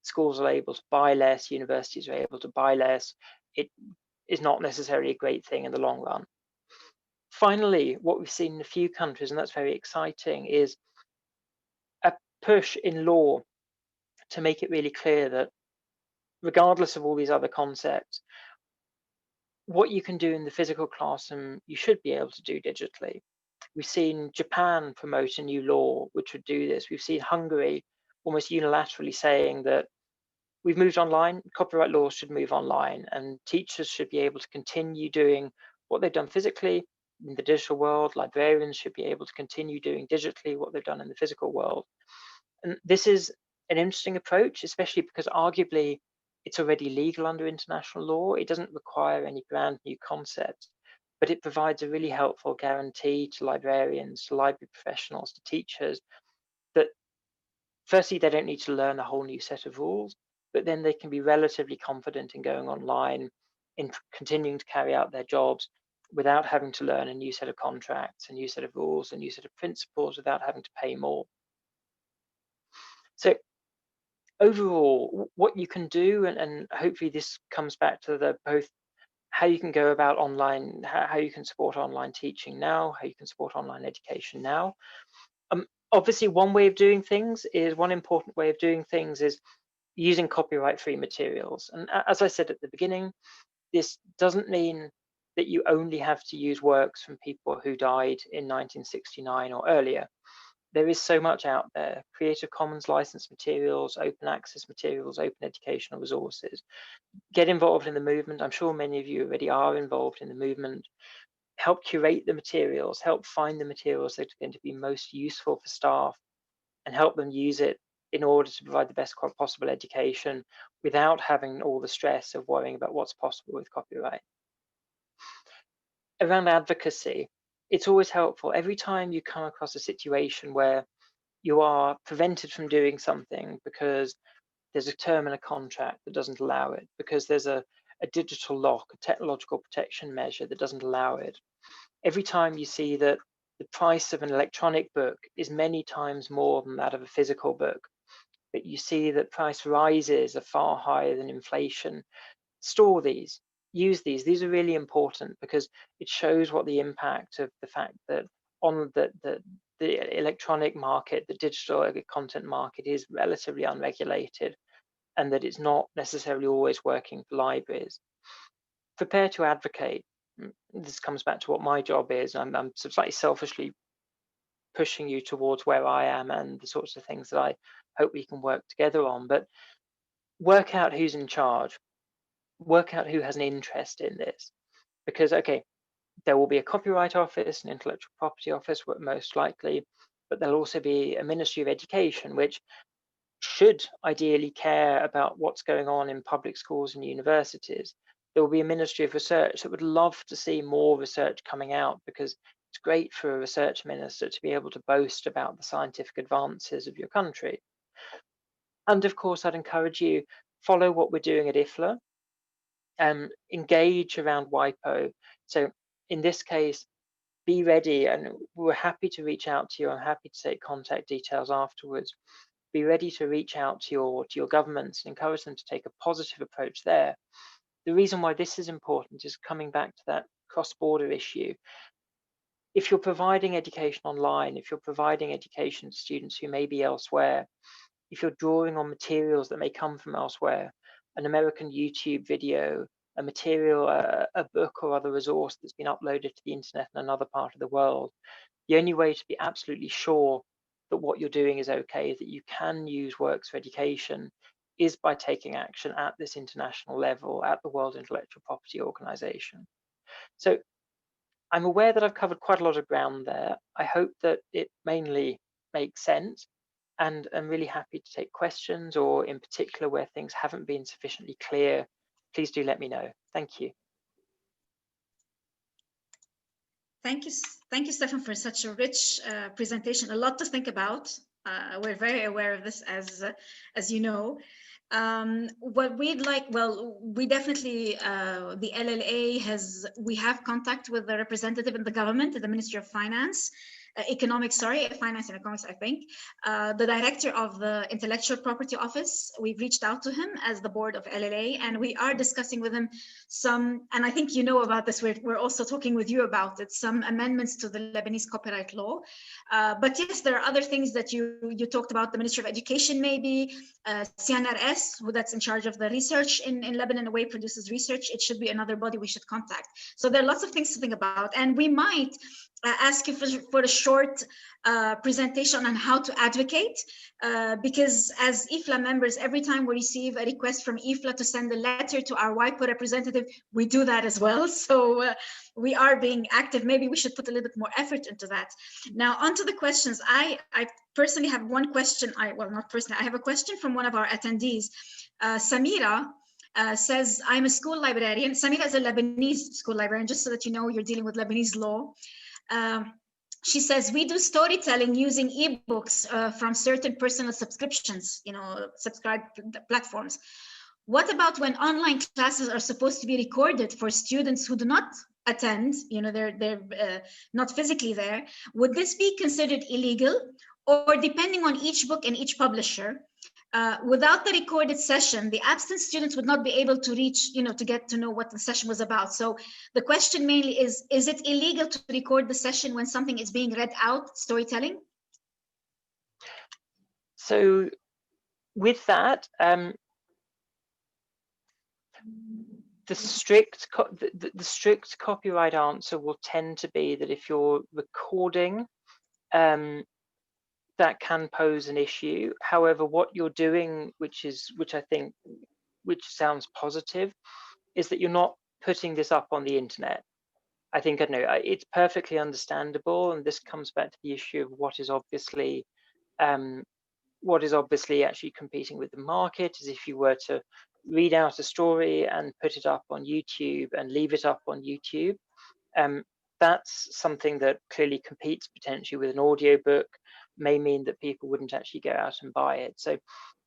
schools are able to buy less, universities are able to buy less. It is not necessarily a great thing in the long run. Finally, what we've seen in a few countries, and that's very exciting, is a push in law to make it really clear that regardless of all these other concepts, what you can do in the physical classroom, you should be able to do digitally. We've seen Japan promote a new law which would do this. We've seen Hungary almost unilaterally saying that we've moved online, copyright laws should move online, and teachers should be able to continue doing what they've done physically in the digital world. Librarians should be able to continue doing digitally what they've done in the physical world. And this is an interesting approach, especially because arguably it's already legal under international law. It doesn't require any brand new concepts, but it provides a really helpful guarantee to librarians, to library professionals, to teachers that firstly, they don't need to learn a whole new set of rules, but then they can be relatively confident in going online, in continuing to carry out their jobs without having to learn a new set of contracts, a new set of rules, a new set of principles, without having to pay more. So overall, what you can do, and hopefully this comes back to the both how you can go about online, how you can support online teaching now, how you can support online education now. Obviously, one important way of doing things is using copyright-free materials. And as I said at the beginning, this doesn't mean that you only have to use works from people who died in 1969 or earlier. There is so much out there: Creative Commons licensed materials, open access materials, open educational resources. Get involved in the movement. I'm sure many of you already are involved in the movement. Help curate the materials, help find the materials that are going to be most useful for staff, and help them use it in order to provide the best possible education without having all the stress of worrying about what's possible with copyright. Around advocacy, it's always helpful every time you come across a situation where you are prevented from doing something because there's a term in a contract that doesn't allow it, because there's a digital lock, a technological protection measure that doesn't allow it. Every time you see that the price of an electronic book is many times more than that of a physical book, but you see that price rises are far higher than inflation, store these, use these. These are really important because it shows what the impact of the fact that on the electronic market, the digital content market is relatively unregulated, and that it's not necessarily always working for libraries. Prepare to advocate. This comes back to what my job is. I'm slightly selfishly pushing you towards where I am and the sorts of things that I hope we can work together on. But work out who's in charge, work out who has an interest in this. Because, okay, there will be a copyright office, an intellectual property office, most likely, but there'll also be a Ministry of Education, which should ideally care about what's going on in public schools and universities. There will be a Ministry of Research that would love to see more research coming out, because it's great for a research minister to be able to boast about the scientific advances of your country. And of course, I'd encourage you, follow what we're doing at IFLA, engage around WIPO. So in this case, be ready, and we're happy to reach out to you. I'm happy to take contact details afterwards. Be ready to reach out to your governments and encourage them to take a positive approach there. The reason why this is important is coming back to that cross-border issue. If you're providing education online, if you're providing education to students who may be elsewhere, if you're drawing on materials that may come from elsewhere, an American YouTube video, a material, a book or other resource that's been uploaded to the internet in another part of the world, the only way to be absolutely sure that what you're doing is okay, that you can use works for education, is by taking action at this international level, at the World Intellectual Property Organization. So I'm aware that I've covered quite a lot of ground there. I hope that it mainly makes sense, and I'm really happy to take questions, or in particular where things haven't been sufficiently clear, please do let me know. Thank you. Thank you, Stefan, for such a rich presentation. A lot to think about. We're very aware of this, as you know. What we'd like, well, we definitely, the LLA we have contact with the representative in the government, the Ministry of Finance. Finance and Economics, I think. The director of the Intellectual Property Office, we've reached out to him as the board of LLA, and we are discussing with him some, and I think you know about this, we're also talking with you about it, some amendments to the Lebanese copyright law. But yes, there are other things that you talked about, the Ministry of Education maybe, CNRS, that's in charge of the research in Lebanon, the way it produces research. It should be another body we should contact. So there are lots of things to think about, and we might ask you for a short presentation on how to advocate, because as IFLA members, every time we receive a request from IFLA to send a letter to our WIPO representative, we do that as well. So we are being active. Maybe we should put a little bit more effort into that. Now, onto the questions. I personally have one question. Well, not personally, I have a question from one of our attendees. Samira says, I'm a school librarian. Samira is a Lebanese school librarian, just so that you know, you're dealing with Lebanese law. She says, we do storytelling using ebooks from certain personal subscriptions, subscribed platforms. What about when online classes are supposed to be recorded for students who do not attend, they're not physically there? Would this be considered illegal? Or depending on each book and each publisher, without the recorded session, the absent students would not be able to reach, to get to know what the session was about. So the question mainly is it illegal to record the session when something is being read out, storytelling? So with that, the strict copyright answer will tend to be that if you're recording, that can pose an issue. However, what you're doing, which sounds positive, is that you're not putting this up on the internet. I think, I don't know, it's perfectly understandable, and this comes back to the issue of what is obviously actually competing with the market. Is if you were to read out a story and put it up on YouTube and leave it up on YouTube, that's something that clearly competes potentially with an audiobook, may mean that people wouldn't actually go out and buy it. So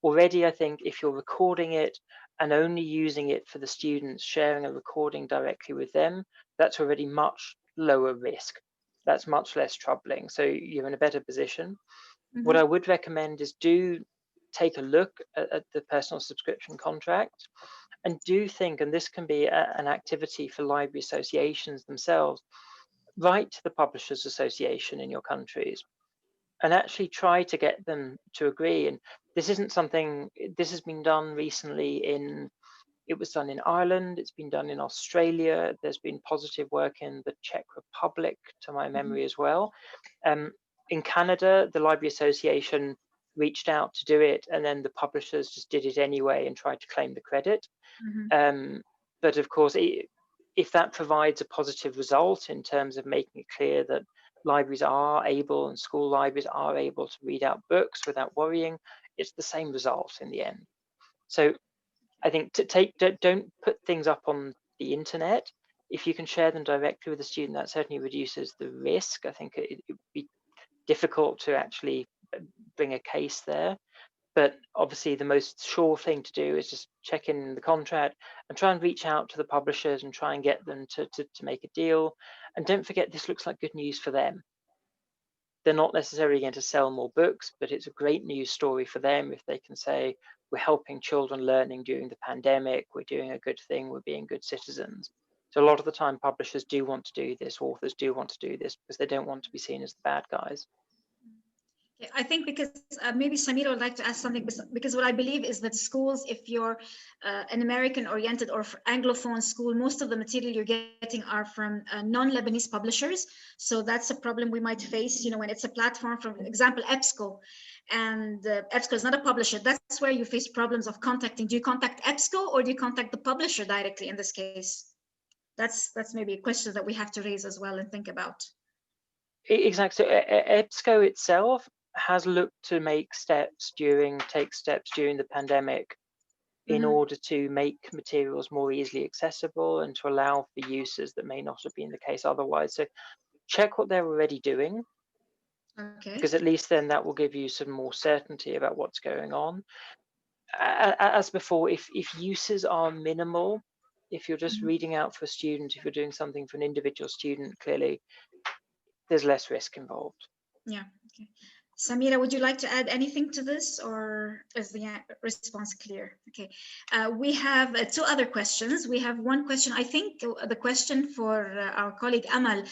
already, I think if you're recording it and only using it for the students, sharing a recording directly with them, that's already much lower risk. That's much less troubling. So you're in a better position. Mm-hmm. What I would recommend is do take a look at the personal subscription contract, and do think, and this can be an activity for library associations themselves, write to the Publishers Association in your countries and actually try to get them to agree. And this isn't something, this has been done recently it was done in Ireland, it's been done in Australia, there's been positive work in the Czech Republic, to my memory as well. In Canada, the Library Association reached out to do it, and then the publishers just did it anyway and tried to claim the credit. But of course, if that provides a positive result in terms of making it clear that libraries are able and school libraries are able to read out books without worrying, it's the same result in the end. So I think don't put things up on the internet. If you can share them directly with the student, that certainly reduces the risk. I think it would be difficult to actually bring a case there. But obviously the most sure thing to do is just check in the contract and try and reach out to the publishers and try and get them to make a deal. And don't forget, this looks like good news for them. They're not necessarily going to sell more books, but it's a great news story for them if they can say, we're helping children learning during the pandemic, we're doing a good thing, we're being good citizens. So a lot of the time publishers do want to do this, authors do want to do this because they don't want to be seen as the bad guys. I think because maybe Samira would like to ask something, because what I believe is that schools, if you're an American-oriented or Anglophone school, most of the material you're getting are from non-Lebanese publishers. So that's a problem we might face, you know, when it's a platform, for example, EBSCO. And EBSCO is not a publisher. That's where you face problems of contacting. Do you contact EBSCO or do you contact the publisher directly in this case? That's maybe a question that we have to raise as well and think about. Exactly. So EBSCO itself has looked to take steps during the pandemic in order to make materials more easily accessible and to allow for uses that may not have been the case otherwise. So check what they're already doing, because at least then that will give you some more certainty about what's going on. As before, if uses are minimal, if you're just reading out for a student, if you're doing something for an individual student, clearly there's less risk involved. Yeah. Okay. Samira, would you like to add anything to this, or is the response clear? Okay. We have two other questions. We have one question, I think the question for our colleague Amal,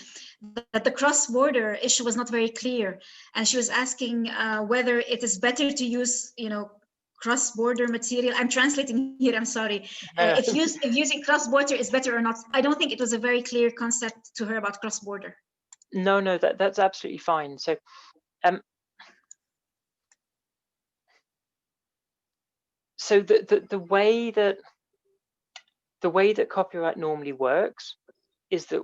that the cross-border issue was not very clear. And she was asking whether it is better to use, you know, cross-border material. I'm translating here, I'm sorry. If using cross-border is better or not. I don't think it was a very clear concept to her about cross-border. No, that's absolutely fine. So so the way that copyright normally works is that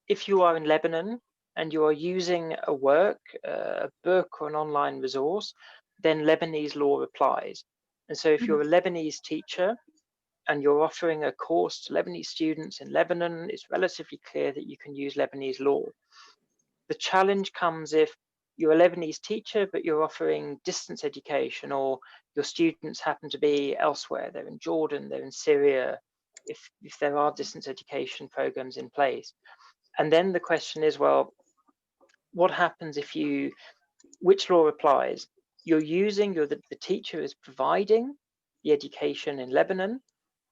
if you are in Lebanon and you are using a work, a book or an online resource, then Lebanese law applies. And so if you're a Lebanese teacher and you're offering a course to Lebanese students in Lebanon, it's relatively clear that you can use Lebanese law. The challenge comes if you're a Lebanese teacher, but you're offering distance education, or your students happen to be elsewhere. They're in Jordan, they're in Syria, if there are distance education programs in place. And then the question is, well, what happens if which law applies? The teacher is providing the education in Lebanon,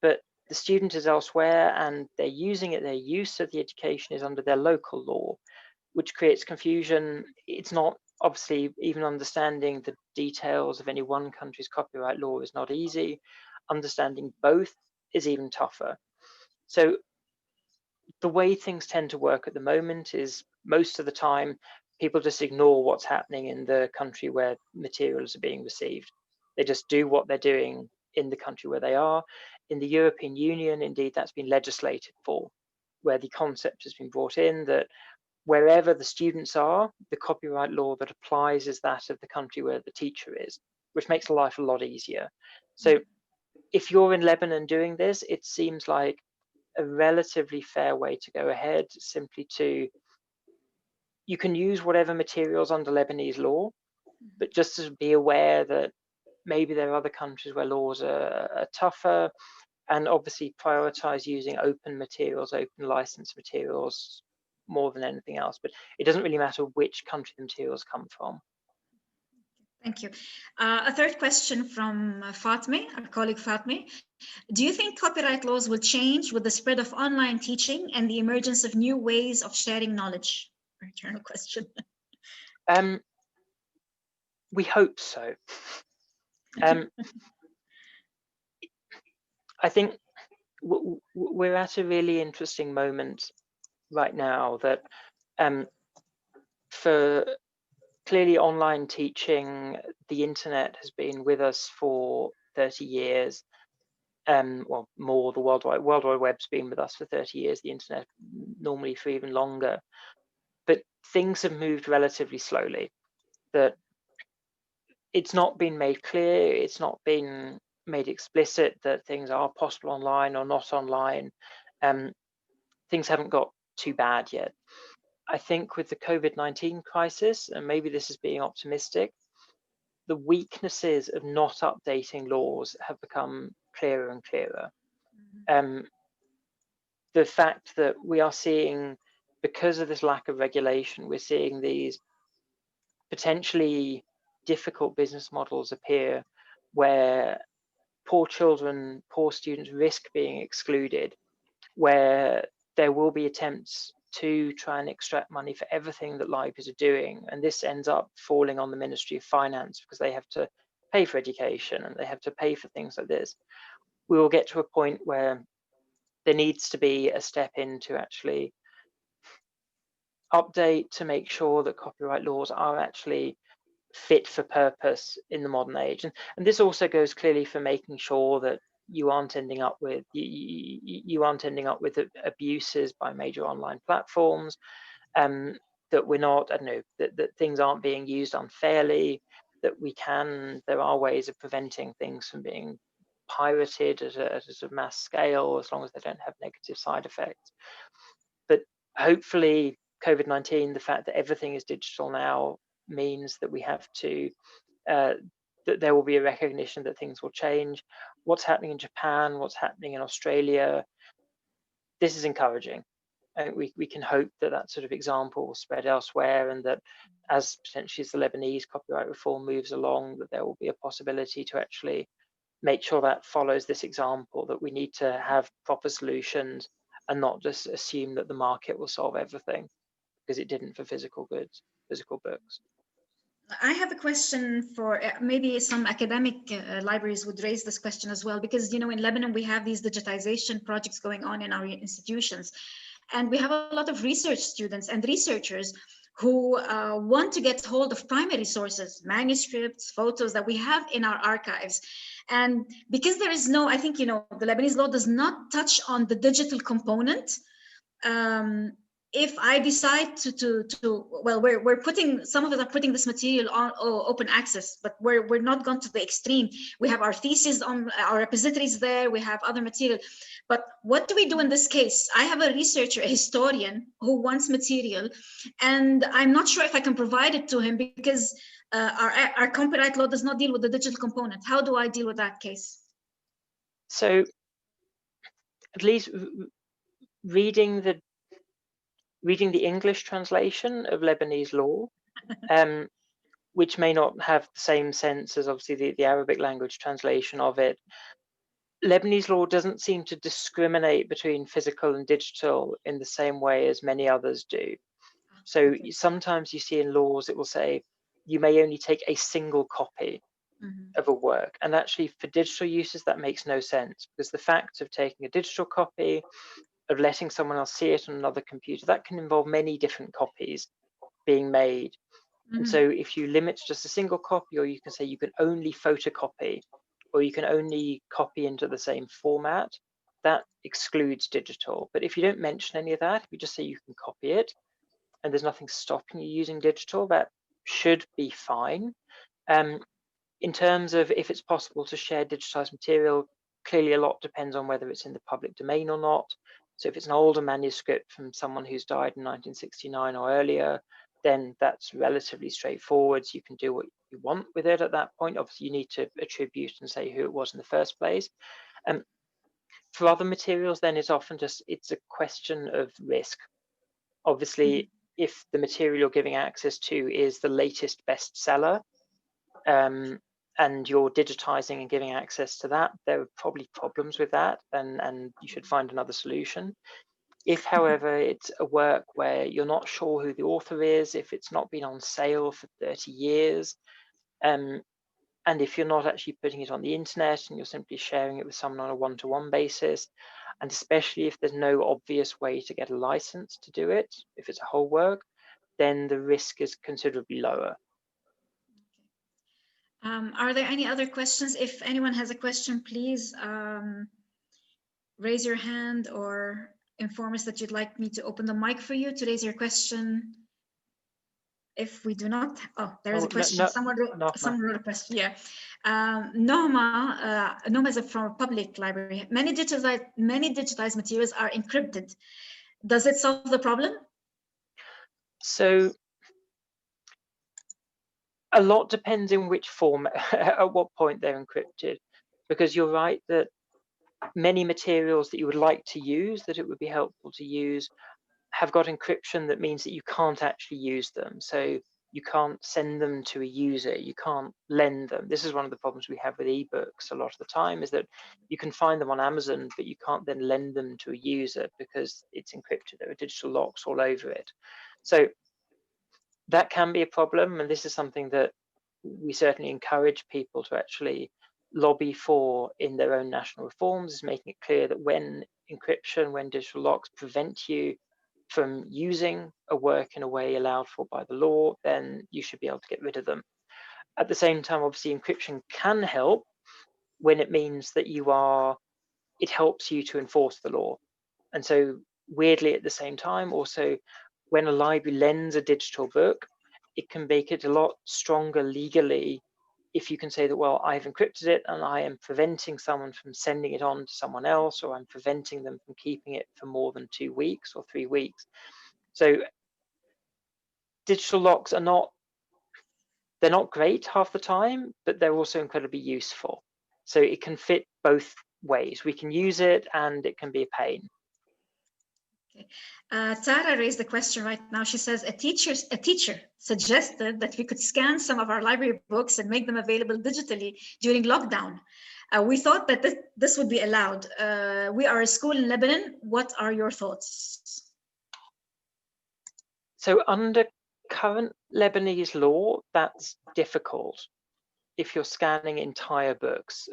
but the student is elsewhere and they're using it, their use of the education is under their local law, which creates confusion. It's not, obviously, even understanding the details of any one country's copyright law is not easy. Understanding both is even tougher. So the way things tend to work at the moment is most of the time people just ignore what's happening in the country where materials are being received. They just do what they're doing in the country where they are. In the European Union, indeed, that's been legislated for, where the concept has been brought in that wherever the students are, the copyright law that applies is that of the country where the teacher is, which makes life a lot easier. So if you're in Lebanon doing this, it seems like a relatively fair way to go ahead, you can use whatever materials under Lebanese law, but just to be aware that maybe there are other countries where laws are tougher, and obviously prioritize using open materials, open license materials more than anything else. But it doesn't really matter which country the materials come from. Thank you. A third question from Fatme, our colleague Fatme. Do you think copyright laws will change with the spread of online teaching and the emergence of new ways of sharing knowledge? Eternal question. We hope so. I think we're at a really interesting moment right now that for clearly online teaching, the internet has been with us for 30 years. Well, more. The World Wide Web's been with us for 30 years, the internet normally for even longer. But things have moved relatively slowly. That it's not been made clear, it's not been made explicit that things are possible online or not online. Things haven't got too bad yet. I think with the COVID-19 crisis, and maybe this is being optimistic, the weaknesses of not updating laws have become clearer and clearer. The fact that we are seeing, because of this lack of regulation, we're seeing these potentially difficult business models appear where poor children, poor students risk being excluded, where there will be attempts to try and extract money for everything that libraries are doing. And this ends up falling on the Ministry of Finance because they have to pay for education and they have to pay for things like this. We will get to a point where there needs to be a step in to actually update to make sure that copyright laws are actually fit for purpose in the modern age. And this also goes clearly for making sure that you aren't ending up with abuses by major online platforms, that we're not, I don't know, that things aren't being used unfairly, that there are ways of preventing things from being pirated at a mass scale, as long as they don't have negative side effects. But hopefully COVID-19, the fact that everything is digital now, means that we have to, that there will be a recognition that things will change. What's happening in Japan, what's happening in Australia, this is encouraging. And we can hope that that sort of example will spread elsewhere, and that as potentially as the Lebanese copyright reform moves along, that there will be a possibility to actually make sure that follows this example, that we need to have proper solutions and not just assume that the market will solve everything, because it didn't for physical goods, physical books. I have a question for maybe some academic libraries would raise this question as well, because, you know, in Lebanon, we have these digitization projects going on in our institutions. And we have a lot of research students and researchers who want to get hold of primary sources, manuscripts, photos that we have in our archives. And because there is no, I think, you know, the Lebanese law does not touch on the digital component. If I decide to well, we're putting, some of us are putting this material on open access, but we're not gone to the extreme. We have our thesis on our repositories there, we have other material. But what do we do in this case? I have a researcher, a historian, who wants material, and I'm not sure if I can provide it to him because our copyright law does not deal with the digital component. How do I deal with that case? So at least reading the English translation of Lebanese law, which may not have the same sense as obviously the Arabic language translation of it. Lebanese law doesn't seem to discriminate between physical and digital in the same way as many others do. So sometimes you see in laws, it will say you may only take a single copy of a work. And actually for digital uses, that makes no sense, because the fact of taking a digital copy, of letting someone else see it on another computer, that can involve many different copies being made. And so if you limit to just a single copy, or you can say you can only photocopy, or you can only copy into the same format, that excludes digital. But if you don't mention any of that, if you just say you can copy it, and there's nothing stopping you using digital, that should be fine. In terms of if it's possible to share digitized material, clearly a lot depends on whether it's in the public domain or not. So if it's an older manuscript from someone who's died in 1969 or earlier, then that's relatively straightforward. So you can do what you want with it at that point. Obviously, you need to attribute and say who it was in the first place. For other materials, then it's often just, it's a question of risk. Obviously, if the material you're giving access to is the latest bestseller, and you're digitizing and giving access to that, there are probably problems with that, and you should find another solution. If, however, it's a work where you're not sure who the author is, if it's not been on sale for 30 years, and if you're not actually putting it on the internet and you're simply sharing it with someone on a one-to-one basis, and especially if there's no obvious way to get a license to do it, if it's a whole work, then the risk is considerably lower. Are there any other questions? If anyone has a question, please raise your hand or inform us that you'd like me to open the mic for you to raise your question. If we do not, oh, there is a question. Someone wrote a question. Yeah, Noma is from a public library. Many digitized materials are encrypted. Does it solve the problem? So a lot depends in which form, at what point they're encrypted, because you're right that many materials that you would like to use, that it would be helpful to use, have got encryption that means that you can't actually use them. So you can't send them to a user, you can't lend them. This is one of the problems we have with ebooks a lot of the time, is that you can find them on Amazon, but you can't then lend them to a user because it's encrypted. There are digital locks all over it. So that can be a problem, and this is something that we certainly encourage people to actually lobby for in their own national reforms, is making it clear that when encryption, when digital locks prevent you from using a work in a way allowed for by the law, then you should be able to get rid of them. At the same time, obviously, encryption can help when it means that it helps you to enforce the law. And so weirdly, at the same time, also, when a library lends a digital book, it can make it a lot stronger legally if you can say that, well, I've encrypted it and I am preventing someone from sending it on to someone else, or I'm preventing them from keeping it for more than 2 weeks or 3 weeks. So digital locks they're not great half the time, but they're also incredibly useful. So it can fit both ways. We can use it and it can be a pain. Okay. Tara raised the question right now. She says a teacher suggested that we could scan some of our library books and make them available digitally during lockdown. We thought that this would be allowed. We are a school in Lebanon. What are your thoughts? So under current Lebanese law, that's difficult if you're scanning entire books.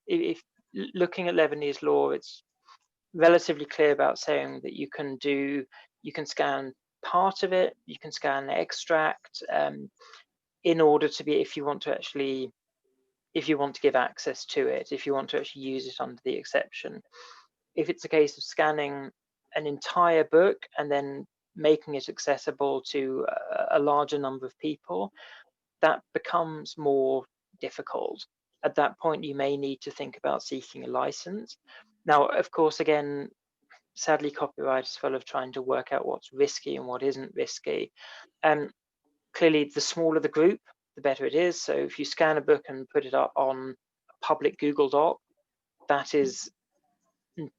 If looking at Lebanese law, it's relatively clear about saying that you can scan part of it, you can scan the extract, in order to be, if you want to give access to it, if you want to actually use it under the exception. If it's a case of scanning an entire book and then making it accessible to a larger number of people, that becomes more difficult. At that point, you may need to think about seeking a license. Now, of course, again, sadly, copyright is full of trying to work out what's risky and what isn't risky. Clearly, the smaller the group, the better it is. So if you scan a book and put it up on a public Google Doc, that is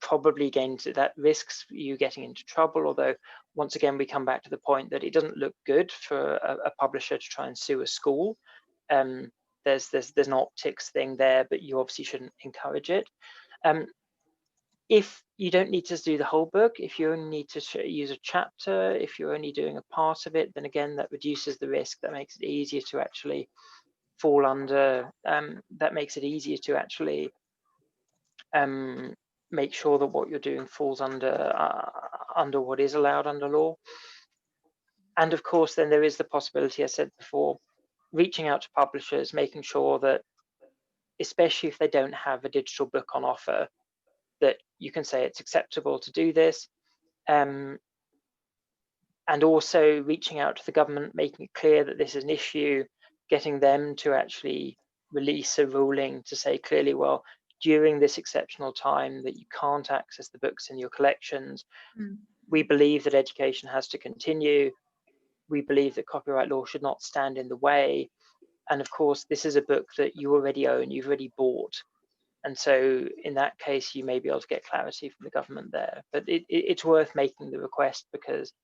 probably that risks you getting into trouble. Although, once again, we come back to the point that it doesn't look good for a publisher to try and sue a school. There's an optics thing there, but you obviously shouldn't encourage it. If you don't need to do the whole book, if you only need to use a chapter, if you're only doing a part of it, then again, that reduces the risk. That makes it easier to actually fall under, that makes it easier to actually make sure that what you're doing falls under what is allowed under law. And of course, then there is the possibility, I said before, reaching out to publishers, making sure that, especially if they don't have a digital book on offer, that you can say it's acceptable to do this. And also reaching out to the government, making it clear that this is an issue, getting them to actually release a ruling to say clearly, well, during this exceptional time that you can't access the books in your collections, we believe that education has to continue. We believe that copyright law should not stand in the way. And of course, this is a book that you already own, you've already bought. And so in that case, you may be able to get clarity from the government there. But it's worth making the request because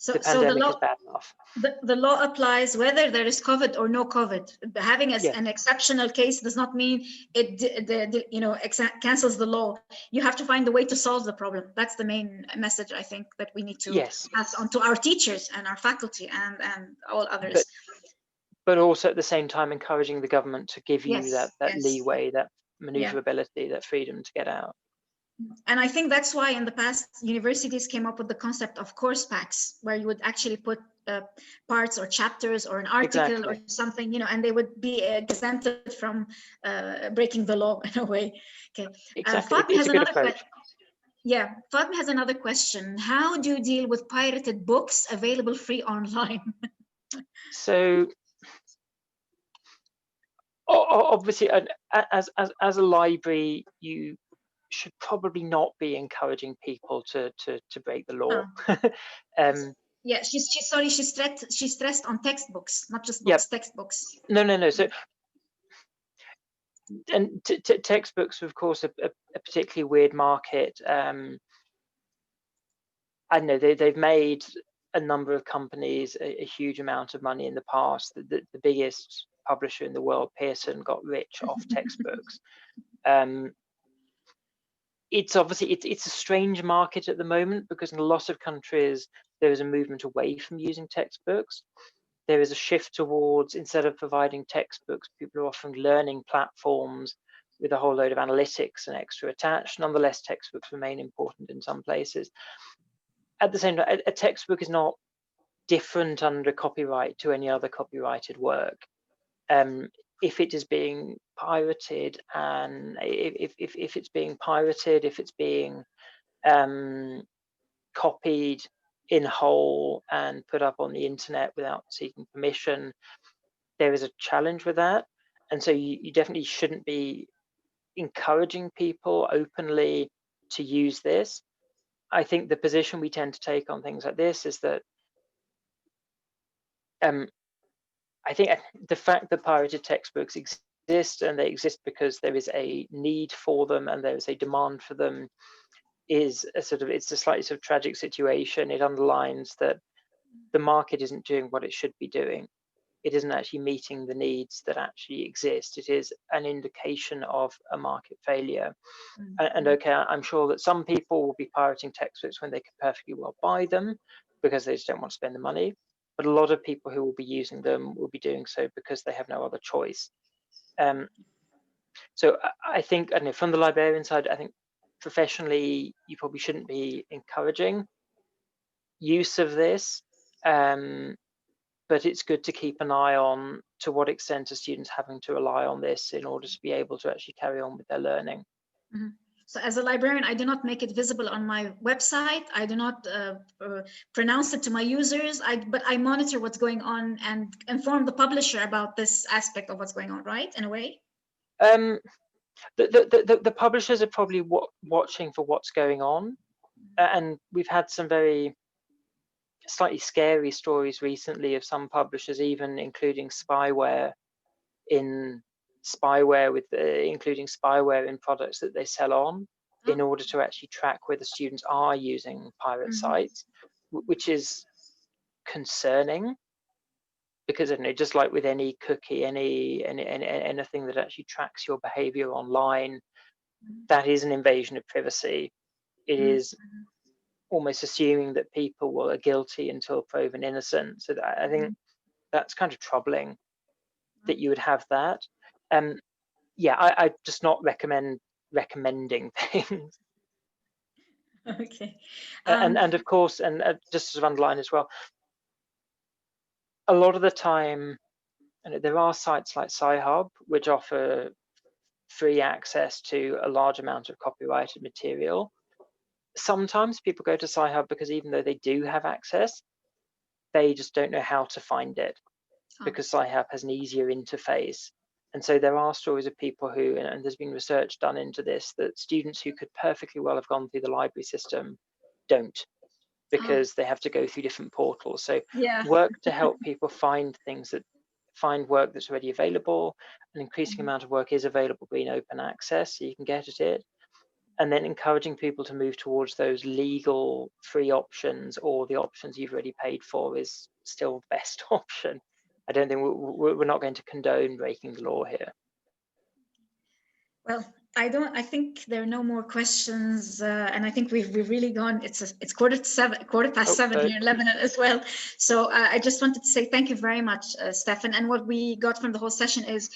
the pandemic is bad enough. The law applies whether there is COVID or no COVID. Having an exceptional case does not mean it cancels the law. You have to find a way to solve the problem. That's the main message, I think, that we need to pass on to our teachers and our faculty and all others. But also at the same time encouraging the government to give you that leeway, that maneuverability, that freedom to get out. And I think that's why in the past universities came up with the concept of course packs, where you would actually put parts or chapters or an article Exactly. or something, and they would be exempted from breaking the law in a way. Okay. Exactly. Fatma It's has a good another approach. Yeah, Fatma has another question. How do you deal with pirated books available free online? So obviously, as a library, you should probably not be encouraging people to break the law. Yeah, she's sorry, she stressed on textbooks, not just Yep. books, textbooks. No. So, and textbooks are, of course, a particularly weird market. I know they've made a number of companies a huge amount of money in the past. The biggest publisher in the world, Pearson, got rich off textbooks. It's obviously it's a strange market at the moment, because in a lot of countries there is a movement away from using textbooks. There is a shift towards, instead of providing textbooks, people are offering learning platforms with a whole load of analytics and extra attached. Nonetheless, textbooks remain important in some places. At the same time, a textbook is not different under copyright to any other copyrighted work. If it is being pirated, and if it's being pirated, if it's being copied in whole and put up on the internet without seeking permission, there is a challenge with that. And so you definitely shouldn't be encouraging people openly to use this. I think the position we tend to take on things like this is that I think the fact that pirated textbooks exist, and they exist because there is a need for them and there is a demand for them, is it's a slightly sort of tragic situation. It underlines that the market isn't doing what it should be doing. It isn't actually meeting the needs that actually exist. It is an indication of a market failure. And okay, I'm sure that some people will be pirating textbooks when they could perfectly well buy them because they just don't want to spend the money. But a lot of people who will be using them will be doing so because they have no other choice. So I think, I don't know, from the librarian side, I think professionally, you probably shouldn't be encouraging use of this. But it's good to keep an eye on to what extent are students having to rely on this in order to be able to actually carry on with their learning. So as a librarian, I do not make it visible on my website. I do not pronounce it to my users, but I monitor what's going on and inform the publisher about this aspect of what's going on, right? In a way? The publishers are probably watching for what's going on. And we've had some very slightly scary stories recently of some publishers even including spyware including spyware in products that they sell on, in order to actually track whether students are using pirate sites, which is concerning, because, I don't know, just like with any cookie, anything that actually tracks your behavior online, that is an invasion of privacy. It is almost assuming that people are guilty until proven innocent. So I think that's kind of troubling that you would have that. Yeah, I just not recommending things. Okay. And of course, and just to sort of underline as well, a lot of the time, there are sites like Sci-Hub which offer free access to a large amount of copyrighted material. Sometimes people go to Sci-Hub because even though they do have access, they just don't know how to find it, because Sci-Hub has an easier interface. And so there are stories of people who, and there's been research done into this, that students who could perfectly well have gone through the library system don't, because they have to go through different portals. So work to help people find work that's already available. An increasing amount of work is available in open access, so you can get at it. And then encouraging people to move towards those legal free options, or the options you've already paid for, is still the best option. I don't think we're not going to condone breaking the law here. Well, I think there are no more questions, and I think we've really gone. It's quarter past seven sorry. here in Lebanon as well. So I just wanted to say thank you very much, Stefan. And what we got from the whole session is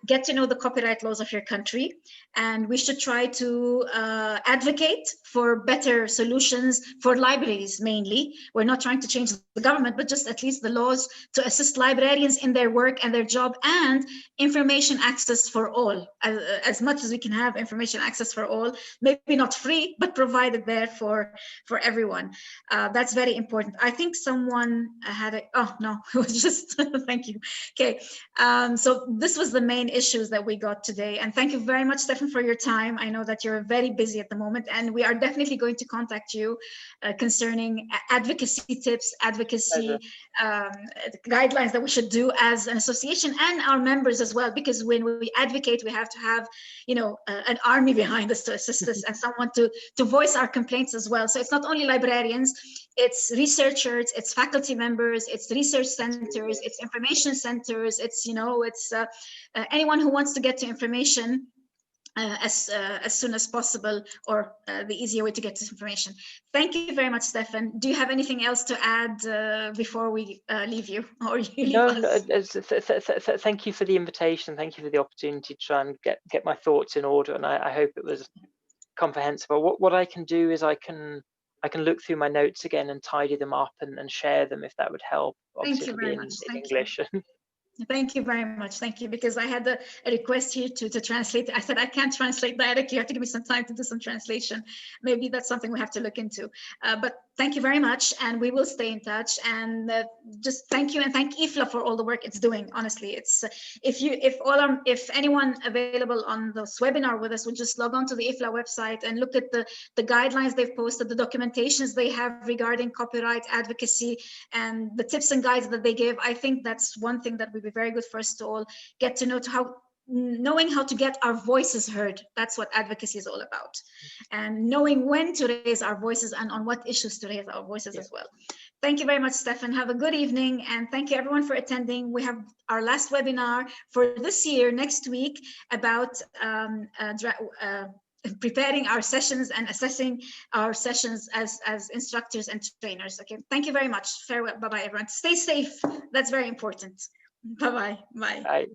get to know the copyright laws of your country, and we should try to advocate for better solutions for libraries mainly. We're not trying to change the government, but just at least the laws to assist librarians in their work and their job, and information access for all, as much as we can have information access for all, maybe not free, but provided there for everyone. That's very important. I think someone had a, oh no, it was just, thank you. Okay, so this was the main issues that we got today. And thank you very much, Stefan, for your time. I know that you're very busy at the moment, and we are definitely going to contact you concerning advocacy tips, advocacy guidelines that we should do as an association and our members as well, because when we advocate, we have to have, you know, an army behind us to assist us and someone to voice our complaints as well. So it's not only librarians, it's researchers, it's faculty members, it's research centers, it's information centers, it's, you know, it's anyone who wants to get to information as soon as possible, or the easier way to get this information. Thank you very much, Stefan. Do you have anything else to add before we leave you, or you leave us? Thank you for the invitation. Thank you for the opportunity to try and get my thoughts in order, and I hope it was comprehensible. What I can do is I can look through my notes again and tidy them up and share them, if that would help. Obviously, Thank you very much. In English. Thank you very much. Thank you, because I had a request here to translate. I said, I can't translate directly. You have to give me some time to do some translation. Maybe that's something we have to look into. But thank you very much, and we will stay in touch. And just thank you, and thank IFLA for all the work it's doing. Honestly, it's if anyone available on this webinar with us would just log on to the IFLA website and look at the guidelines they've posted, the documentations they have regarding copyright advocacy, and the tips and guides that they give. I think that's one thing that would be very good for us to all get to know, knowing how to get our voices heard. That's what advocacy is all about, and knowing when to raise our voices and on what issues to raise our voices as well. Thank you very much, Stefan. Have a good evening, and thank you everyone for attending. We have our last webinar for this year next week about preparing our sessions and assessing our sessions as instructors and trainers. Okay, thank you very much. Farewell. Bye-bye, everyone. Stay safe. That's very important. Bye-bye. Bye. Bye.